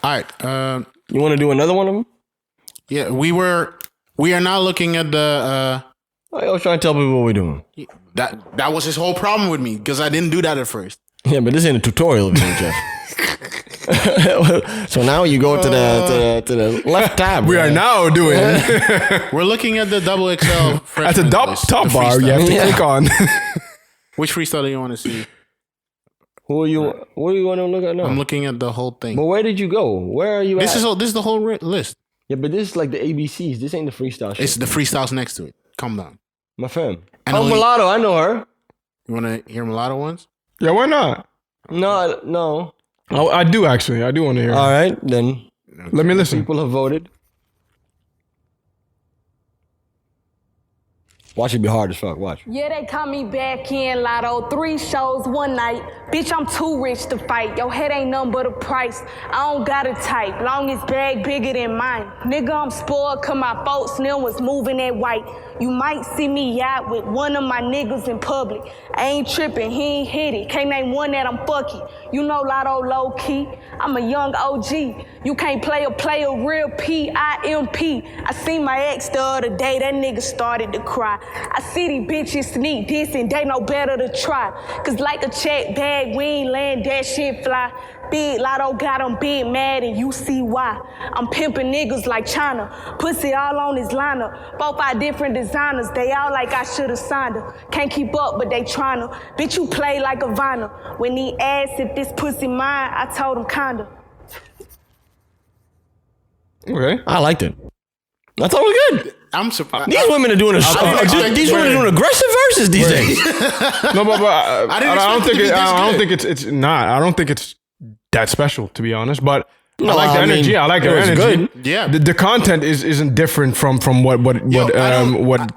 All right. You want to do another one of them? Yeah, we are now looking at the. I was trying to tell people what we're doing. That was his whole problem with me because I didn't do that at first. Yeah, but this ain't a tutorial, Jeff. So now you go to the left tab. We are now doing. We're looking at the XXL Freshmen. At the top bar, you have to click on. Which freestyle do you want to see? What do you want to look at now? I'm looking at the whole thing. But where did you go? Where are you This at? is the whole list. Yeah, but this is like the ABCs. This ain't the freestyle shit. It's the freestyles next to it. Calm down. My fam. And Mulatto, I know her. You want to hear Mulatto ones? Yeah, why not? No. Oh, I do actually. I do want to hear. All right, then. Let me listen. People have voted. Watch it be hard as fuck. Watch. Yeah, they call me back in Lotto. 3 shows one night. Bitch, I'm too rich to fight. Your head ain't nothing but a price. I don't got a type. Long as bag bigger than mine. Nigga, I'm spoiled cause my folks still was moving that white. You might see me out with one of my niggas in public. I ain't tripping, he ain't hit it. Can't name one that I'm fucking. You know Lotto low key. I'm a young OG. You can't play a real PIMP. I seen my ex the other day, that nigga started to cry. I see these bitches sneak this and they know better to try. Cause like a check bag, we ain't letting that shit fly. Big Lotto got them big mad and you see why. I'm pimping niggas like China. Pussy all on his lineup. 4-5 different designers. They all like I should've signed her. Can't keep up, but they tryna. Bitch, you play like a vinyl. When he asked if this pussy mine, I told him kinda. Okay. I liked it. I thought it was good. I'm surprised. These women are doing these women are doing aggressive verses these days. No, but I don't think it's not. I don't think it's that special, to be honest. But I like the energy. I like her energy. Good. Yeah. The content isn't different from what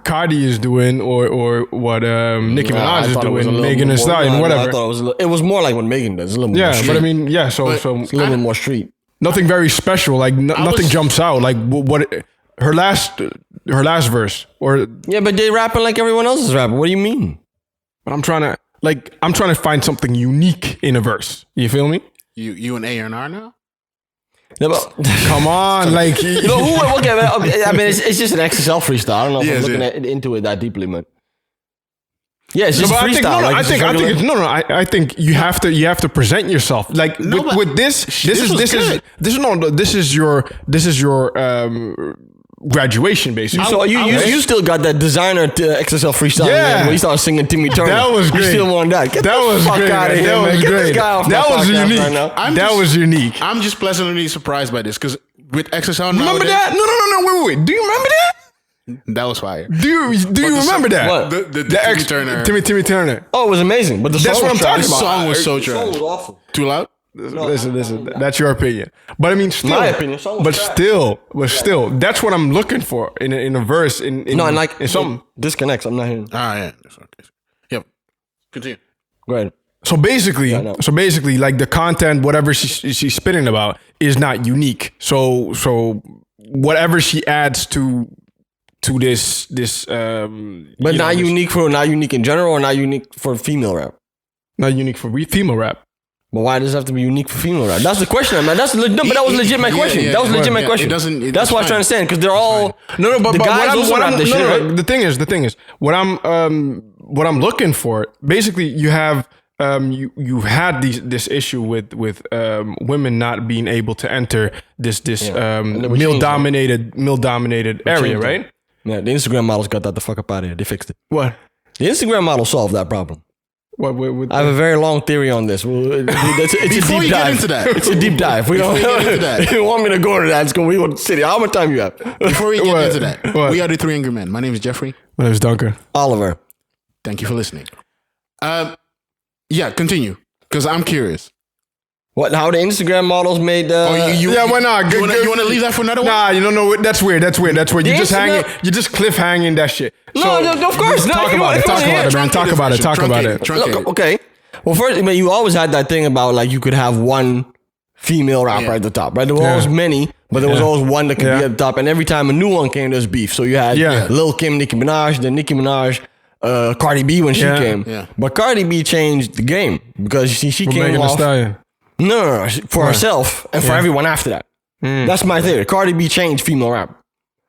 Cardi is doing or what Nicki Minaj is doing, Megan Thee Stallion, whatever. I thought it was more like what Megan does. A little more street. But I mean, so it's a little bit more street. Nothing very special. Like nothing jumps out. Like what her last verse or but they rapping like everyone else is rapping. What do you mean? But I'm trying to find something unique in a verse. You feel me? You an A&R now? No, but, come on, like okay, I mean it's just an XXL freestyle. I don't know if I'm looking into it that deeply, man. Yeah, it's just freestyle. I think you have to present yourself. Like with this is your graduation basically. So you still got that designer XXL freestyle. Yeah, when you started singing Timmy Turner. That was great. You still want that? Get that the was fuck great. out of here, That man. was Get great. this guy off That was unique. right now. That was unique. I'm just pleasantly surprised by this because with XXL remember nowadays, that? No. Wait. Do you remember that? That was fire. Do you remember that? What? The Timmy Turner. Oh, it was amazing. But that's what I'm talking about. The song was so The song was trash. awful. Too loud? Listen. That's your opinion. But I mean, still, My opinion. Song was but still, that's what I'm looking for in a verse. In some disconnects. I'm not hearing. Yeah. Yep. Continue. Go ahead. So basically, like the content, whatever she's spitting about, is not unique. So whatever she adds to this, but not unique in general, or not unique for female rap. Not unique for female rap. But why does it have to be unique for female rap? That's the question, man. But that was legit my question. That was legit my question. That's what I'm trying to understand, because they're all but the guys also rap this shit, right? The thing is, what I'm looking for, basically, you have you had this issue with women not being able to enter this male dominated area, right? Yeah, the Instagram models got that the fuck up out of here. They fixed it. What? The Instagram model solved that problem. What? I have a very long theory on this. It's a deep dive. Into that, it's a deep dive. We don't. If you want me to go into that, it's going to be the city. How much time you have? Before we get into that, we are the 3 Angry Men. My name is Jeffrey. My name is Duncan. Oliver. Thank you for listening. Yeah, continue, because I'm curious. What? How the Instagram models made? Why not? You want to leave that for another one? Nah, you don't know. That's weird. You just hanging. You just cliffhanging that shit. No, of course. Talk about it. Talk about it. Look, okay. Well, first, I mean, you always had that thing about like you could have one female rapper at the top, right? There were always many, but there was always one that could be at the top. And every time a new one came, there's beef. So you had Lil Kim, Nicki Minaj, then Nicki Minaj. Cardi B when she came. Yeah. But Cardi B changed the game because she came off. No, for herself and for everyone after that. That's my theory. Cardi B changed female rap.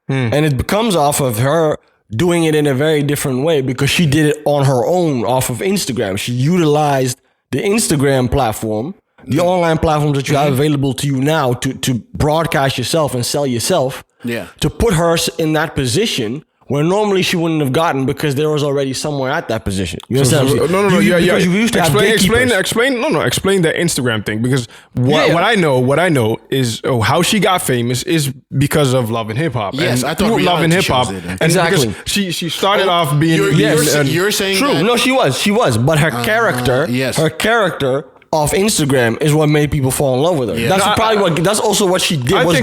And it becomes off of her doing it in a very different way because she did it on her own off of Instagram. She utilized the Instagram platform, the online platforms that you have available to you now to broadcast yourself and sell yourself, to put her in that position where normally she wouldn't have gotten because there was already somewhere at that position. You understand? No, Because you used to explain the Instagram thing because what I know is how she got famous is because of Love and Hip Hop. Yes, and I thought Love and Hip Hop. Exactly. Because she started off being You're saying true. that? No, she was, but her character, her character off Instagram is what made people fall in love with her. That's also what she did what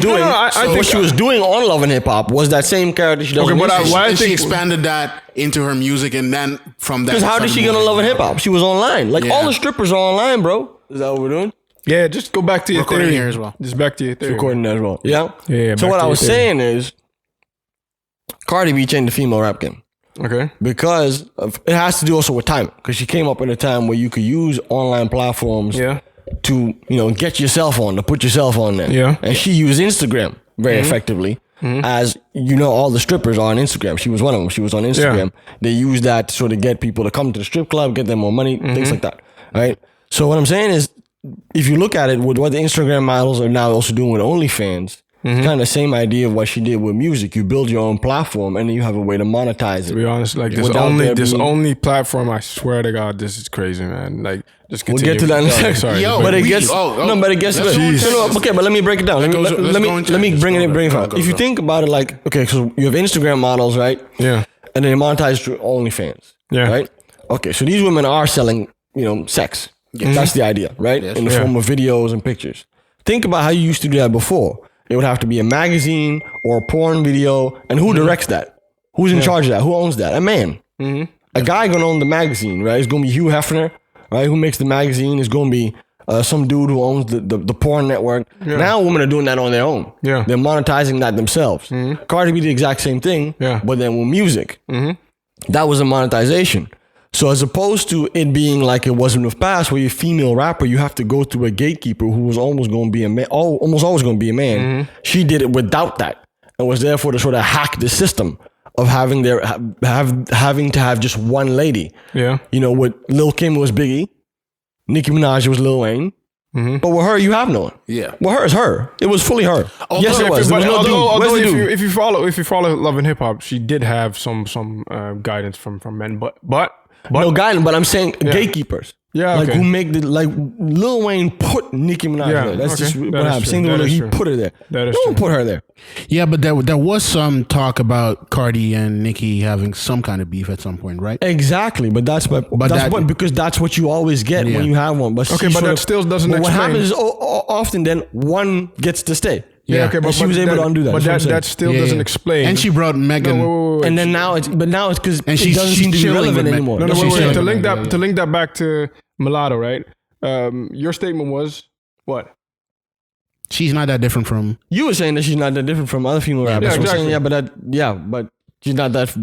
she was doing on Love and Hip Hop was that same character she does. Okay, but I think she expanded that into her music, and then from that. Because how did she get on Love and Hip Hop? She was online. Like all the strippers are online, bro. Is that what we're doing? Yeah, just go back to your recording theory here as well. Just back to your theory. Recording that as well. Yeah. Yeah. So what I was saying is, Cardi B changed the female rap game. Okay. Because it has to do also with time. Because she came up in a time where you could use online platforms to, get yourself on, to put yourself on there. Yeah. And she used Instagram very effectively. As all the strippers are on Instagram. She was one of them. She was on Instagram. They use that to sort of get people to come to the strip club, get them more money, things like that. Right? So what I'm saying is, if you look at it with what the Instagram models are now also doing with OnlyFans, it's kind of the same idea of what she did with music. You build your own platform and then you have a way to monetize it. To be honest, like this only platform, I swear to God, this is crazy, man. Like, just continue. We'll get to that in a second. Sorry. But it gets okay, but let me break it down. Let me bring it up. If you think about it, like, okay, so you have Instagram models, right? Yeah. And they monetize through OnlyFans. Yeah. Right? Okay, so these women are selling, sex. That's the idea, right? In the form of videos and pictures. Think about how you used to do that before. It would have to be a magazine or a porn video. And who directs that? Who's in charge of that? Who owns that? A man. A guy gonna own the magazine, right? It's gonna be Hugh Hefner, right? Who makes the magazine? It's gonna be some dude who owns the porn network. Now women are doing that on their own. Yeah. They're monetizing that themselves. Cardi B did the exact same thing, but then with music. That was a monetization. So as opposed to it being like it wasn't with past, where you're a female rapper, you have to go through a gatekeeper who was almost going to be a man, almost always going to be a man. She did it without that, and was therefore to sort of hack the system of having having to have just one lady. Yeah. With Lil Kim was Biggie, Nicki Minaj was Lil Wayne, but with her you have no one. Yeah. With her is her. It was fully her. Yes, it was. Although if you follow Love and Hip Hop, she did have some guidance from men, but no guidance, but I'm saying gatekeepers. Yeah, like who make Lil Wayne put Nicki Minaj there. That's just what happened. Same way he put her there. No one put her there. Yeah, but there was some talk about Cardi and Nicki having some kind of beef at some point, right? Exactly, but that's because that's what you always get when you have one. But that still doesn't explain. What happens is often then one gets to stay. Yeah, okay, but she was able to undo that. But that still doesn't explain. And she brought Megan. And then now it's because it doesn't seem to be relevant anymore. No, wait. To link that back to Mulatto, right? Your statement was what? She's not that different from. You were saying that she's not that different from other female rappers. Yeah, exactly. But she's not that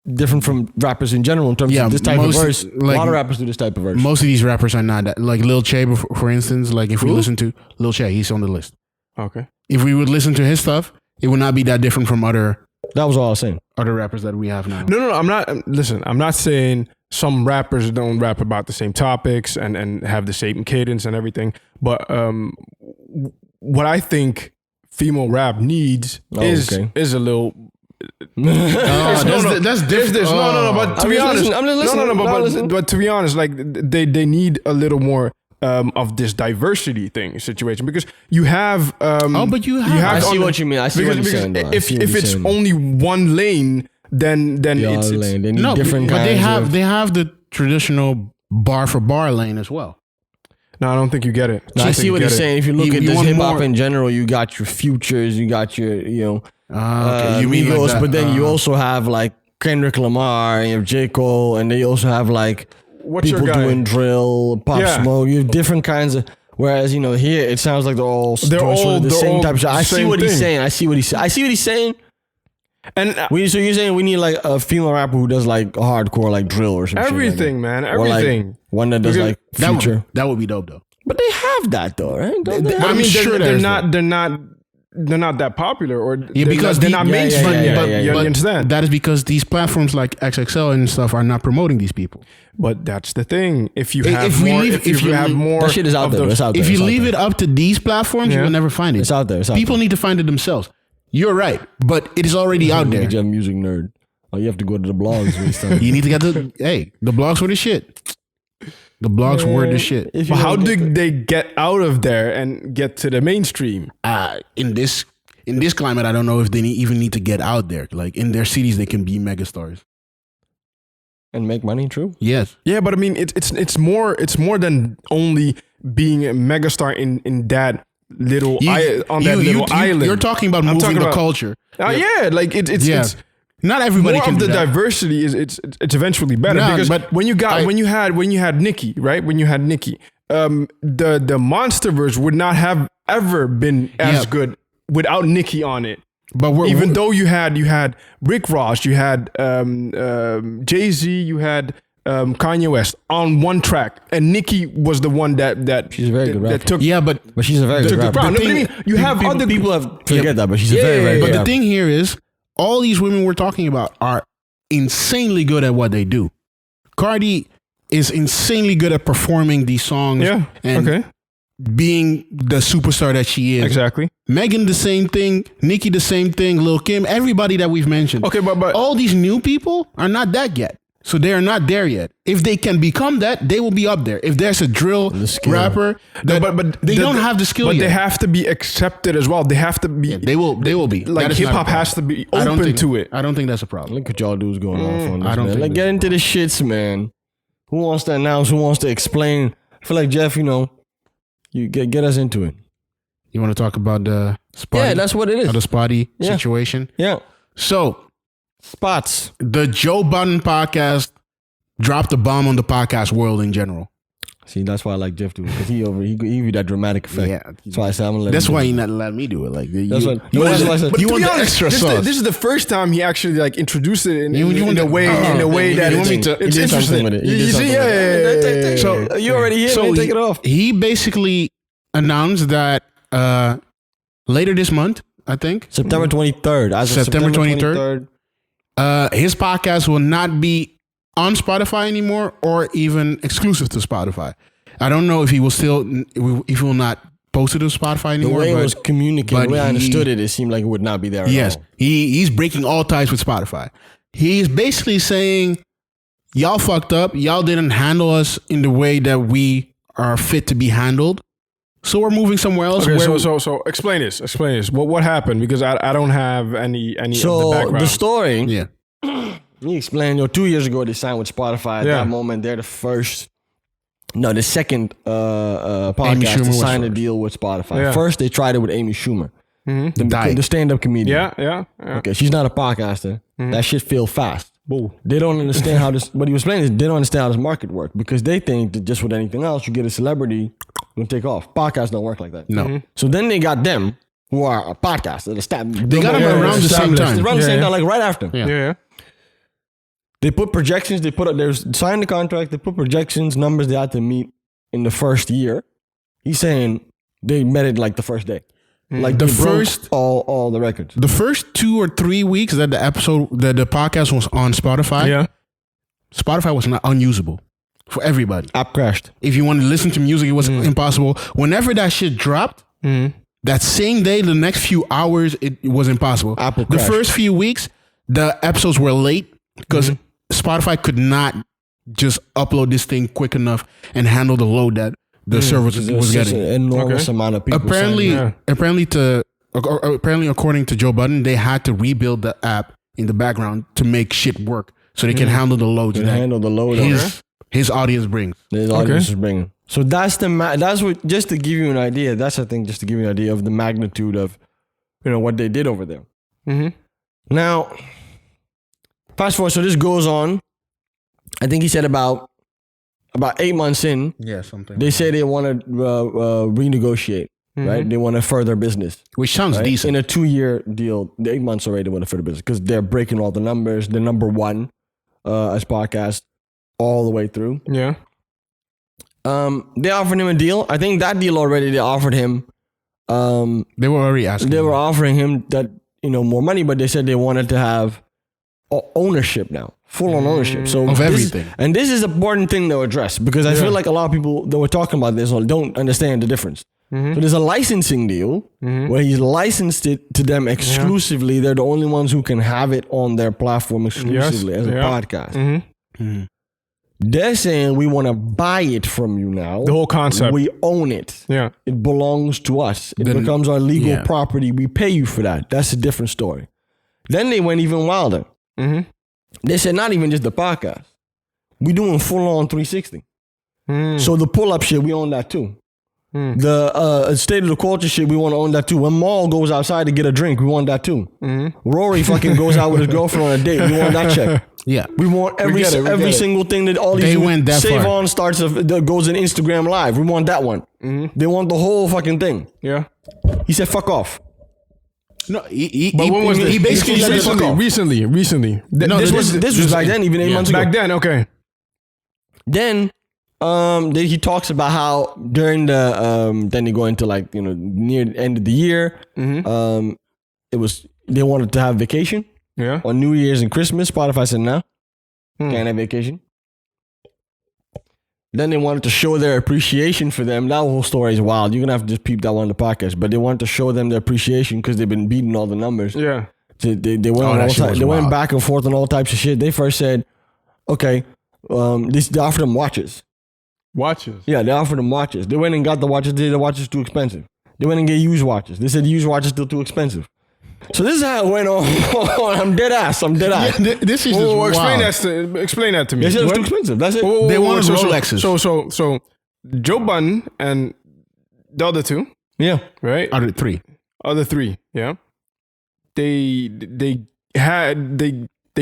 different from rappers in general in terms of this type of verse. A lot of rappers do this type of verse. Most of these rappers are not that. Like Lil Che, for instance. Like if we listen to Lil Che, he's on the list. Okay. If we would listen to his stuff, it would not be that different from other. That was all I was saying. Other rappers that we have now. No. I'm not. Listen, I'm not saying some rappers don't rap about the same topics and have the same cadence and everything. But what I think female rap needs is a little. That's different. No. But to be honest, I'm just listening. But to be honest, like they need a little more. Of this diversity situation because you have but you have I see what you mean. I see what you're saying. If it's only one lane, then it's they need different kinds. But they have the traditional bar for bar lane as well. No, I don't think you get it. No, I see what he's saying. If you look at this hip hop in general, you got your Futures, you got your okay. You mean Migos, like that, but then you also have like Kendrick Lamar, and you have J. Cole, and they also have like people doing drill, Pop Smoke. You have different kinds of. Whereas here it sounds like they're all the same type of shit. I see what he's saying. I see what he's saying. And so you're saying we need like a female rapper who does like a hardcore like drill or something. Everything, like man. Everything. Or like one that does like Future. That would be dope though. But they have that though, right? Don't they? But I mean, sure they're not that popular, or because they're not mainstream. You but understand? that is because these platforms like XXL and stuff are not promoting these people. But that's the thing. If you have If we more, leave- if you have more, that shit is out of there. those- It's out there. If you It's out leave there. it up to these platforms, you will never find it. It's out there. It's out People there. need to find it themselves. You're right, but it is already out there. You're a music nerd. Oh, you have to go to the blogs. You need to get the the blogs were the shit. The blogs were the shit. But how did they get out of there and get to the mainstream? In this climate, I don't know if they even need to get out there. Like in their cities, they can be megastars. And make money, true? Yes. Yeah, but I mean, it's more than only being a megastar in that little island. You're talking about moving the culture. Yeah, like it's Not everybody more can of do the that. diversity is it's eventually better because but when you had Nicki, right? When you had Nicki, the Monsterverse would not have ever been as good without Nicki on it. But even though you had Rick Ross, you had Jay-Z, you had Kanye West on one track, and Nicki was the one that she's a very good rapper. that took But she's a very good rapper. No, but I mean, you have other people have forget that, but she's a very, very good But the rapper. thing here is, all these women we're talking about are insanely good at what they do. Cardi is insanely good at performing these songs and being the superstar that she is. Exactly. Megan the same thing, Nicki the same thing, Lil Kim, everybody that we've mentioned. Okay, but all these new people are not that yet. So they are not there yet. If they can become that, they will be up there. If there's a drill rapper, but they don't have the skill but yet. they have to be accepted as well. They have to be. They will be. Like That is not hip a hop problem. has to be open to it. I don't think that's a problem. Look at y'all dudes going off on this, I don't man. think Like, get into the shits, man. Who wants to announce? Who wants to explain? I feel like Jeff, you get us into it. You want to talk about the spotty? Yeah, that's what it is. The spotty situation. Yeah. So Spots. the Joe Budden podcast dropped a bomb on the podcast world in general. See, that's why I like Jeff too, because he give you that dramatic effect. Yeah. That's why I said I'm gonna let That's him why do he it. not let me do it. Like you That's want what- but that's why I said- you To want be the honest, extra this, sauce. this is the first time he actually like introduced it in You want a the- way that you want me it's, to- it's he did something interesting. with it. He You did see, something with it. So You already here, man. Take it off. He basically announced that later this month, I think, September 23rd. As of September 23rd. His podcast will not be on Spotify anymore or even exclusive to Spotify. I don't know if he will not post it to Spotify The anymore. way it but- was communicated, but the way I he- understood it, it seemed like it would not be there at Yes, all. he's breaking all ties with Spotify. He's basically saying, y'all fucked up. Y'all didn't handle us in the way that we are fit to be handled. So we're moving somewhere else. okay, where so explain this. Explain this. What happened? Because I don't have any of the So background. the story, yeah, he explained, 2 years ago they signed with Spotify. At Yeah. that moment, they're the second podcast Schumer to was sign a first. deal with Spotify. Yeah. First, they tried it with Amy Schumer, Died. the stand-up comedian. yeah. Okay, she's not a podcaster. That shit feel fast. Boo. They don't understand how this. What he was explaining is they don't understand how this market works because they think that just with anything else, you get a celebrity, it'll take off. Podcasts don't work like that. no. So then they got them who are a podcaster. They got him around the same time. Around the same Yeah. time, like right after. Yeah. Yeah. They put projections. They signed the contract. They put projections, numbers they had to meet in the first year. He's saying they met it like the first day. Like The they broke first- all the records. The first 2 or 3 weeks that the podcast was on Spotify, Yeah. Spotify was not unusable for everybody. App crashed. If you wanted to listen to music, it was impossible. Whenever that shit dropped, that same day, the next few hours, it was impossible. Apple The crashed. first few weeks, the episodes were late because Spotify could not just upload this thing quick enough and handle the load that the service was There's such getting. an enormous Okay. amount of people. Apparently, Yeah. apparently, according to Joe Budden, they had to rebuild the app in the background to make shit work so they can handle the loads can that handle the load. his audience brings. The audience is bringing. So that's that's what, just to give you an idea. That's I think just to give you an idea of the magnitude of what they did over there. Now, fast forward. So this goes on. I think he said about 8 months in, Yeah, something. they say they want to renegotiate. Right? They want to further business. Which sounds Right? decent. In a 2-year deal, the 8 months already they want to further business because they're breaking all the numbers. They're number one as podcast all the way through. Yeah. They offered him a deal. I think that deal already they offered him. They were already asking. They were offering him that more money, but they said they wanted to have ownership now, full on ownership. So of everything. And this is an important thing to address because I feel like a lot of people that were talking about this don't understand the difference. So there's a licensing deal where he's licensed it to them exclusively. They're the only ones who can have it on their platform exclusively as a podcast. They're saying we want to buy it from you now. The whole concept. We own it. Yeah. It belongs to us. It becomes our legal property. We pay you for that. That's a different story. Then they went even wilder. They said not even just the podcast. We doing full on 360. So the pull-up shit, we own that too. The state of the culture shit, we want to own that too. When Maul goes outside to get a drink, we want that too. Rory fucking goes out with his girlfriend on a date, we want that check. Yeah, we want every single thing that all these save on starts that goes in Instagram Live. We want that one. They want the whole fucking thing. Yeah, he said fuck off. No, he basically said recently. This was back then, even 8 months ago. Back then, okay. Then he talks about how during the then they go into near the end of the year, they wanted to have vacation. Yeah. On New Year's and Christmas, Spotify said no, can't have vacation. Then they wanted to show their appreciation for them. That whole story is wild. You're gonna have to just peep that one on the podcast. But they wanted to show them their appreciation because they've been beating all the numbers. Yeah. They went back and forth on all types of shit. They first said, okay, they offered them watches. Watches? Yeah, they offered them watches. They went and got the watches. The watches too expensive. They went and get used watches. They said the used watches still too expensive. So this is how it went on. I'm dead ass. Yeah, this is explain that to me. They said it was too expensive. That's it. They wanted Rolexes. So Joe Budden and the other two. Yeah. Right? Other three. Yeah. They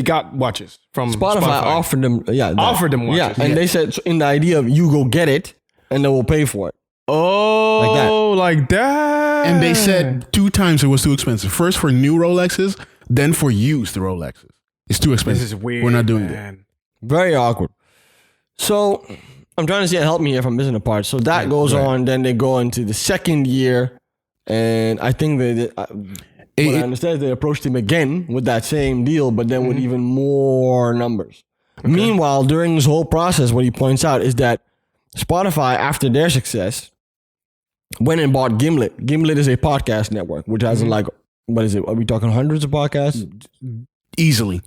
got watches from Spotify. Offered them. Yeah. Offered them watches. Yeah. And they said in the idea of you go get it and then we'll pay for it. Oh, like that. And they said 2 times it was too expensive. First for new Rolexes, then for used Rolexes. It's too expensive. This is weird. We're not doing that. Very awkward. So I'm trying to see, help me if I'm missing a part. So that goes on. Then they go into the second year. And I think I understand they approached him again with that same deal, but then with even more numbers. Okay. Meanwhile, during this whole process, what he points out is that Spotify, after their success, went and bought Gimlet. Gimlet is a podcast network, which has what is it? Are we talking hundreds of podcasts? Easily.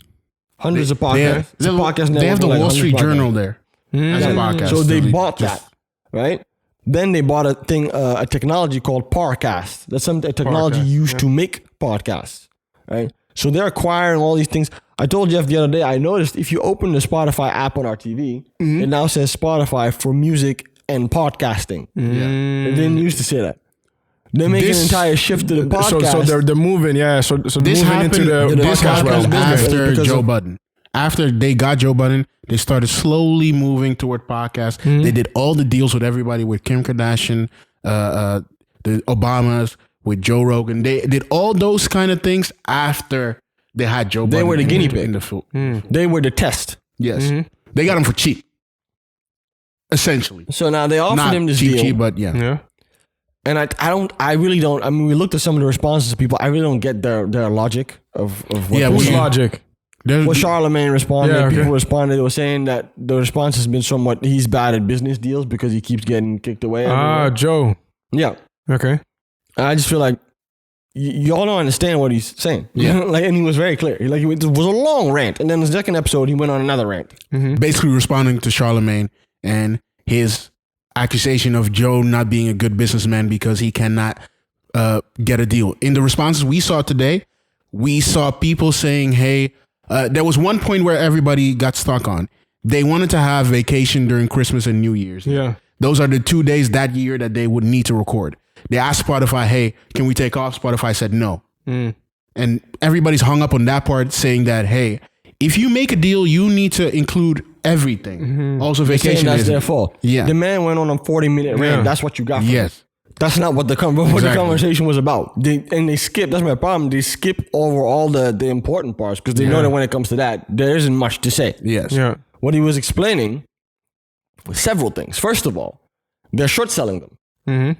Hundreds of podcasts. It's a podcast network. They have the Wall Street Journal there as a podcast. So they bought that, right? Then they bought a technology called Parcast. That's a technology used to make podcasts, right? So they're acquiring all these things. I told Jeff the other day, I noticed if you open the Spotify app on our TV, it now says Spotify for music and podcasting. It didn't used to say that. They're making an entire shift to the podcast. So they're moving, So this moving into the podcast realm. After Joe Budden. After they got Joe Budden, they started slowly moving toward podcasts. They did all the deals with everybody, with Kim Kardashian, the Obamas, with Joe Rogan. They did all those kind of things after they had Joe Budden. They were the guinea pig. In the field. They were the test. Yes. They got him for cheap. Essentially. So now they offered him this deal. Cheap, but yeah. And I really don't. I mean, we looked at some of the responses of people. I really don't get their logic of what. Whose logic? Well, Charlemagne responded. People responded. They were saying that the response has been somewhat, he's bad at business deals because he keeps getting kicked away. Joe. Yeah. Okay. I just feel like y'all don't understand what he's saying. Yeah. And he was very clear. It was a long rant. And then the second episode, he went on another rant. Basically responding to Charlemagne and his accusation of Joe not being a good businessman because he cannot get a deal. In the responses we saw today, we saw people saying, hey, there was one point where everybody got stuck on. They wanted to have vacation during Christmas and New Year's. Yeah. Those are the 2 days that year that they would need to record. They asked Spotify, hey, can we take off? Spotify said no. And everybody's hung up on that part saying that, hey, if you make a deal, you need to include everything. Also vacation. That's their fault. Yeah. The man went on a 40-minute rant. That's what you got from Yes. That's not what the conversation was about. They skip. That's my problem. They skip over all the important parts because they know that when it comes to that, there isn't much to say. Yes. Yeah. What he was explaining was several things. First of all, they're short selling them.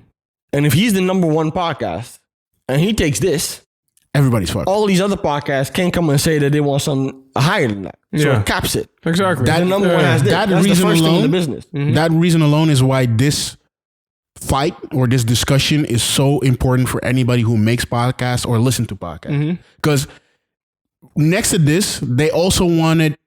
And if he's the number one podcast and he takes this, everybody's fucked. All these other podcasts can't come and say that they want something higher than that. So it caps it. Exactly. The number one has this. That's reason the first alone, thing in the business. That reason alone is why this fight or this discussion is so important for anybody who makes podcasts or listen to podcasts. Because next to this, they also wanted,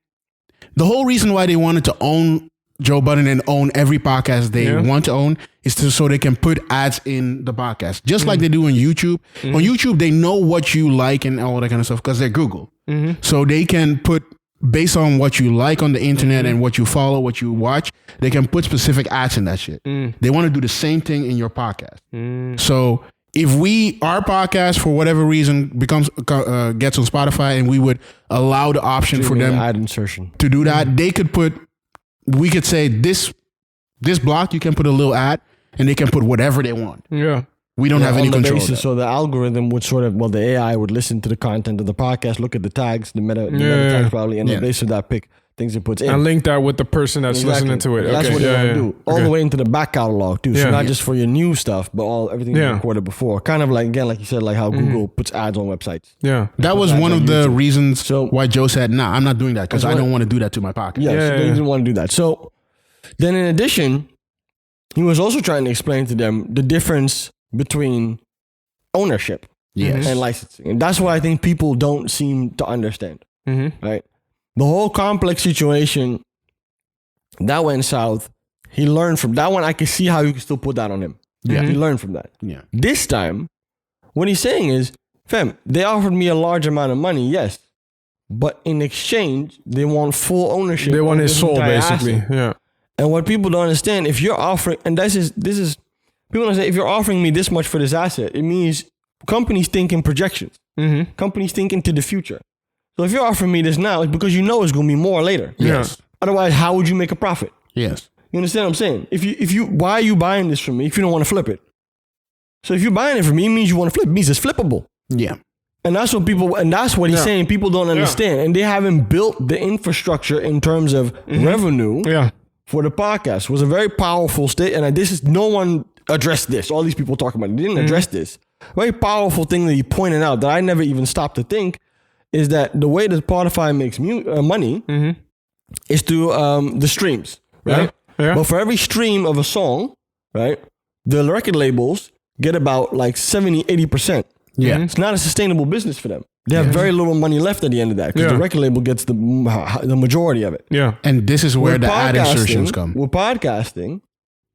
the whole reason why they wanted to own Joe Budden and own every podcast they want to own is so they can put ads in the podcast, just like they do on YouTube. On YouTube, they know what you like and all that kind of stuff because they're Google. So they can put, based on what you like on the internet and what you follow, what you watch, they can put specific ads in that shit. They want to do the same thing in your podcast. So if our podcast for whatever reason gets on Spotify and we would allow the option for them ad insertion to do that, we could say this block, you can put a little ad and they can put whatever they want. Yeah. We don't have any control. So the algorithm would the AI would listen to the content of the podcast, look at the tags, the meta tags probably, and based on that pick things it puts in. And link that with the person that's listening to it. That's what they want to do. All the way into the back catalog too. So not just for your new stuff, but everything you recorded before. Kind of like, again, like you said, like how Google puts ads on websites. Yeah. That was one of the reasons why Joe said, nah, I'm not doing that because I don't want to do that to my podcast. So they didn't want to do that. So then in addition, he was also trying to explain to them the difference between ownership and licensing. And that's what I think people don't seem to understand. Right? The whole complex situation that went south, he learned from that one. I can see how you can still put that on him. He learned from that. This time, what he's saying is, fam, they offered me a large amount of money, yes. But in exchange, they want full ownership. They want his soul, basically. Asset. Yeah. And what people don't understand, if you're offering, and this is people don't say, if you're offering me this much for this asset, it means companies think in projections. Companies think into the future. So if you're offering me this now, it's because you know it's going to be more later. Yes. Otherwise, how would you make a profit? Yes. You understand what I'm saying? If you, why are you buying this from me if you don't want to flip it? So if you're buying it from me, it means you want to flip. It means it's flippable. Yeah. And that's what that's what he's saying. People don't understand. And they haven't built the infrastructure in terms of revenue for the podcast. It was a very powerful state. And no one addressed this. All these people talking about it. They didn't address this. Very powerful thing that he pointed out that I never even stopped to think is that the way that Spotify makes money is through the streams, right? But for every stream of a song, right, the record labels get about like 70-80%. Yeah. It's not a sustainable business for them. They have very little money left at the end of that because the record label gets the majority of it. Yeah. And this is where the ad insertions come. With podcasting,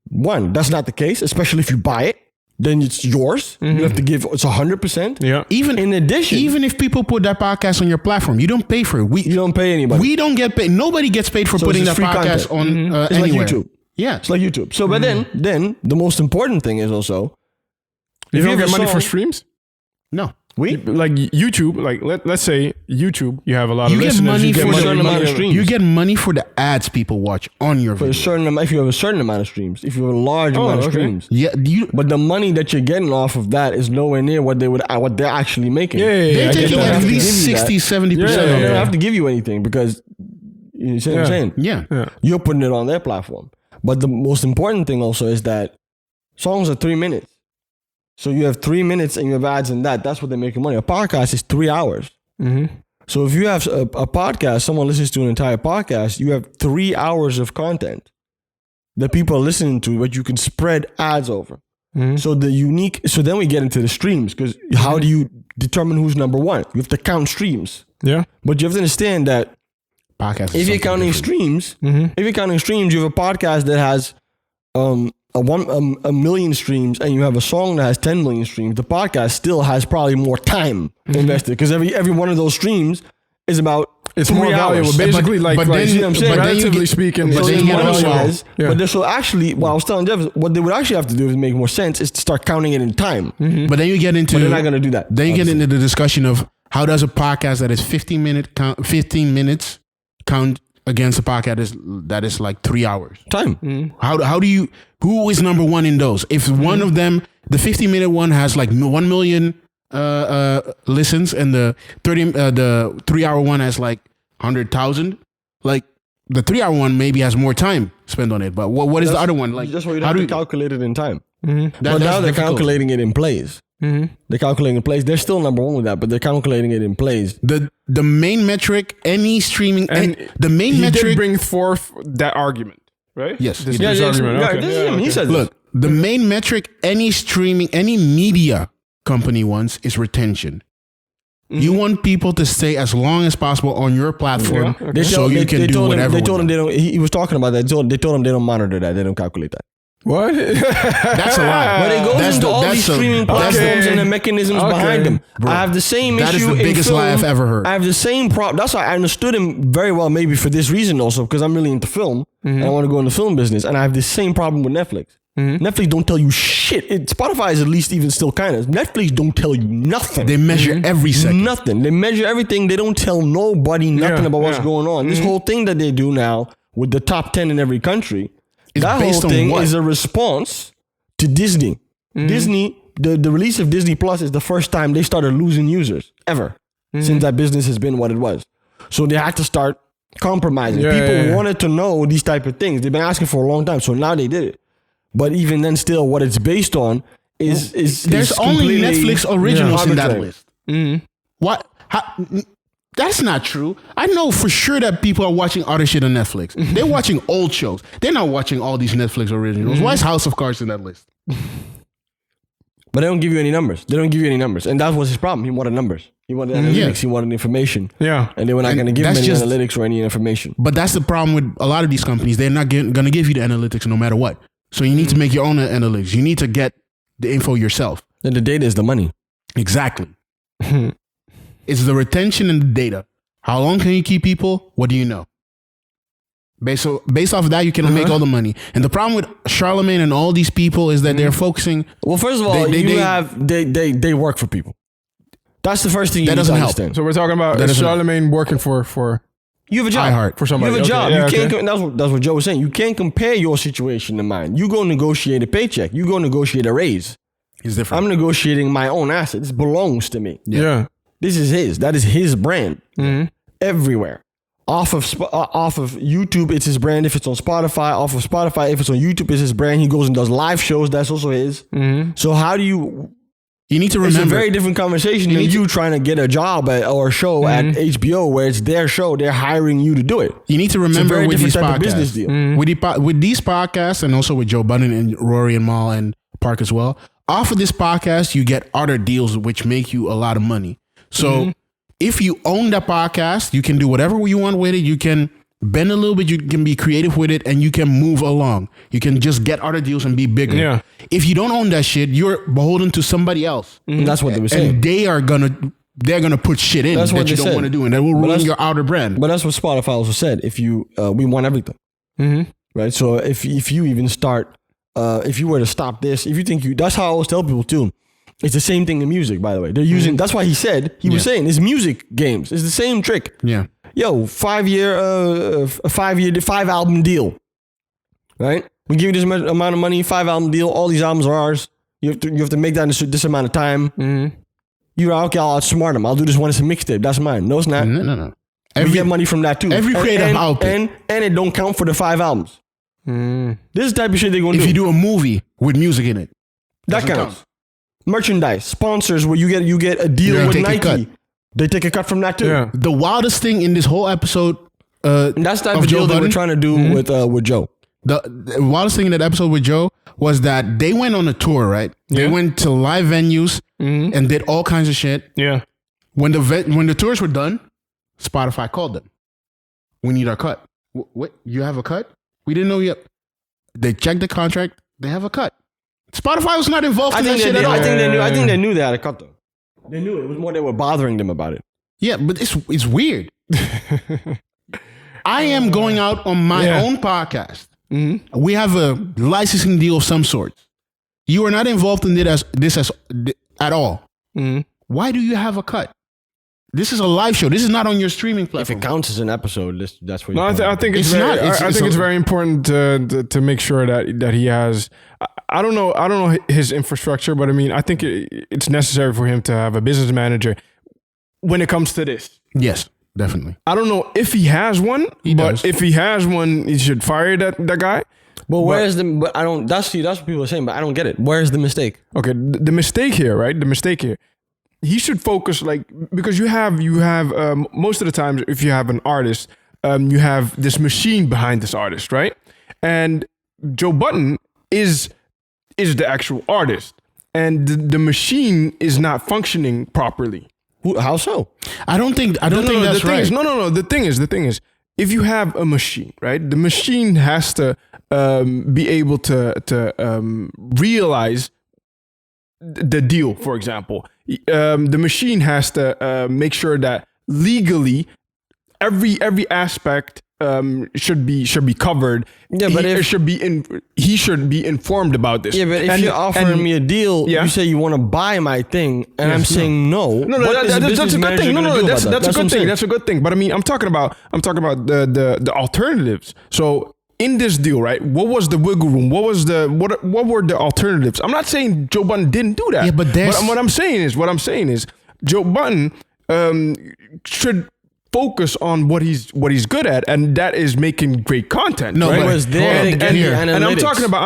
one, that's not the case, especially if you buy it. Then it's yours. You have to give, it's 100%. Yeah. Even if people put that podcast on your platform, you don't pay for it. You don't pay anybody. We don't get paid. Nobody gets paid for putting that podcast on it's anywhere. Like YouTube. Yeah. It's like YouTube. So, but then the most important thing is also, you don't get money for streams? No. Like YouTube, like let's say YouTube, you have a lot of listeners. You get money for a certain amount of streams. You get money for the ads people watch on your video. If you have a certain amount of streams, if you have a large amount of streams. Yeah, but the money that you're getting off of that is nowhere near what they're actually making. They're taking at least 60-70%. They don't have to give you anything because you see what I'm saying? Yeah. You're putting it on their platform. But the most important thing also is that songs are 3 minutes. So you have 3 minutes and you have ads in that. That's what they're making money. A podcast is 3 hours. So if you have a podcast, someone listens to an entire podcast, you have 3 hours of content that people are listening to, but you can spread ads over. So then we get into the streams because how do you determine who's number one? You have to count streams. Yeah. But you have to understand that if you're counting streams, you have a podcast that has a million streams and you have a song that has 10 million streams, the podcast still has probably more time invested because every one of those streams is about it's more valuable. Basically, relatively speaking. But so actually, what I was telling Jeff is what they would actually have to do to make more sense is to start counting it in time. But then you get into... But they're not going to do that. Then you get into the discussion of how does a podcast that is 15 minutes count against a podcast that is like 3 hours time. How do you, who is number one in those? If one of them, the 15-minute one has like 1 million listens and the 3 hour one has like 100,000, like the 3-hour one maybe has more time spent on it. But what is the other one like? That's why you have to calculate it in time. Mm-hmm. But now they're calculating it in plays. Mm-hmm. They're calculating in plays. They're still number one with that, but they're calculating it in plays. The main metric, any streaming, and the main metric. Did bring forth that argument, right? Yes. This argument. Okay. He said, look, the main metric any streaming, any media company wants is retention. Mm-hmm. You want people to stay as long as possible on your platform, you can do whatever. They told him they don't. He was talking about that. They told him they don't monitor that. They don't calculate that. What? That's a lie. But it goes into all these streaming platforms and the mechanisms behind them. Bro, I have the same issue. That is the biggest lie I've ever heard. I have the same problem. That's why I understood him very well, maybe for this reason also, because I'm really into film and I want to go in the film business. And I have the same problem with Netflix. Netflix don't tell you shit. Spotify is at least even still kind of. Netflix don't tell you nothing. They measure every second. Nothing. They measure everything. They don't tell nobody nothing about what's going on. This whole thing that they do now with the top 10 in every country, that whole thing is a response to Disney. Disney, the release of Disney Plus is the first time they started losing users ever since that business has been what it was. So they had to start compromising. People wanted to know these type of things. They've been asking for a long time. So now they did it. But even then still what it's based on is there's only Netflix originals in that list. What? That's not true. I know for sure that people are watching other shit on Netflix. They're watching old shows. They're not watching all these Netflix originals. Why is House of Cards in that list? But they don't give you any numbers. And that was his problem. He wanted numbers. He wanted analytics. He wanted information. Yeah. And they were not going to give him any analytics or any information. But that's the problem with a lot of these companies. They're not going to give you the analytics no matter what. So you need to make your own analytics. You need to get the info yourself. And the data is the money. Exactly. It's the retention and the data. How long can you keep people? What do you know? Based off of that, you can make all the money. And the problem with Charlemagne and all these people is that they're focusing. Well, first of all, they work for people. That's the first thing you need to understand. So we're talking about Charlemagne working for you have a job for somebody. You have a job. That's what Joe was saying. You can't compare your situation to mine. You go negotiate a paycheck. You go negotiate a raise. It's different. I'm negotiating my own asset. This belongs to me. Yeah. This is his. That is his brand. Everywhere. Off of YouTube, it's his brand. If it's on Spotify, off of Spotify, if it's on YouTube, it's his brand. He goes and does live shows. That's also his. So how do you... You need to remember. It's a very different conversation than you trying to get a job or a show at HBO where it's their show. They're hiring you to do it. You need to remember with these podcasts. Business deal. With these podcasts and also with Joe Budden and Rory and Mal and Park as well, off of this podcast, you get other deals which make you a lot of money. So if you own that podcast, you can do whatever you want with it. You can bend a little bit. You can be creative with it and you can move along. You can just get other deals and be bigger. Yeah. If you don't own that shit, you're beholden to somebody else. That's what they were saying. And they're gonna put shit in that you don't want to do, and that will ruin your outer brand. But that's what Spotify also said. If you we want everything. Right? So if you even start if you were to stop this, if you think that's how I always tell people too. It's the same thing in music, by the way. They're using that's why he was saying it's music games. It's the same trick. Yeah. Yo, 5 album deal, right? We give you this amount of money, 5 album deal. All these albums are ours. You have to make that in this amount of time. You're okay. I'll outsmart them. I'll do this one as a mixtape. That's mine. No, it's not. No. We get money from that too. Every creative output, and it don't count for the 5 albums. This is the type of shit they're gonna do. If you do a movie with music in it, that counts. Merchandise, sponsors, where you get a deal with Nike. They take a cut from that too. Yeah. The wildest thing in this whole episode, and that's the type of deal they were trying to do with Joe. The wildest thing in that episode with Joe was that they went on a tour, right? They went to live venues and did all kinds of shit. Yeah. When the tours were done, Spotify called them. We need our cut. What? You have a cut? We didn't know yet. They checked the contract. They have a cut. Spotify was not involved in that shit at all. I think they knew they had a cut though. They knew it. It was more they were bothering them about it. Yeah, but it's weird. I am going out on my own podcast. We have a licensing deal of some sort. You are not involved in this at all. Why do you have a cut? This is a live show. This is not on your streaming platform. If it counts as an episode, that's what. No, I think it's very. I think it's very important to make sure that he has. I don't know his infrastructure, but I mean, I think it's necessary for him to have a business manager when it comes to this. Yes. definitely. I don't know if he has one, but if he has one, he should fire that guy. But where's the? But I don't. That's what people are saying. But I don't get it. Where's the mistake? Okay, the mistake here, right? The mistake here. He should focus, like, because you have most of the times, if you have an artist, you have this machine behind this artist, right? And Joe Budden is the actual artist, and the machine is not functioning properly. How so? I don't think that's right. The thing is, if you have a machine, right, the machine has to be able to realize the deal. For example, the machine has to make sure that legally every aspect should be covered. Yeah, but he should be informed about this. Yeah, but if you're offering me a deal, you say you want to buy my thing, and I'm saying no. That's a good thing. That's a good thing. That's a good thing. But I mean, I'm talking about the alternatives. So in this deal, right? What was the wiggle room? What were the alternatives? I'm not saying Joe Budden didn't do that. Yeah, but what I'm saying is Joe Budden should focus on what he's good at, and that is making great content. No, right? but was there and I'm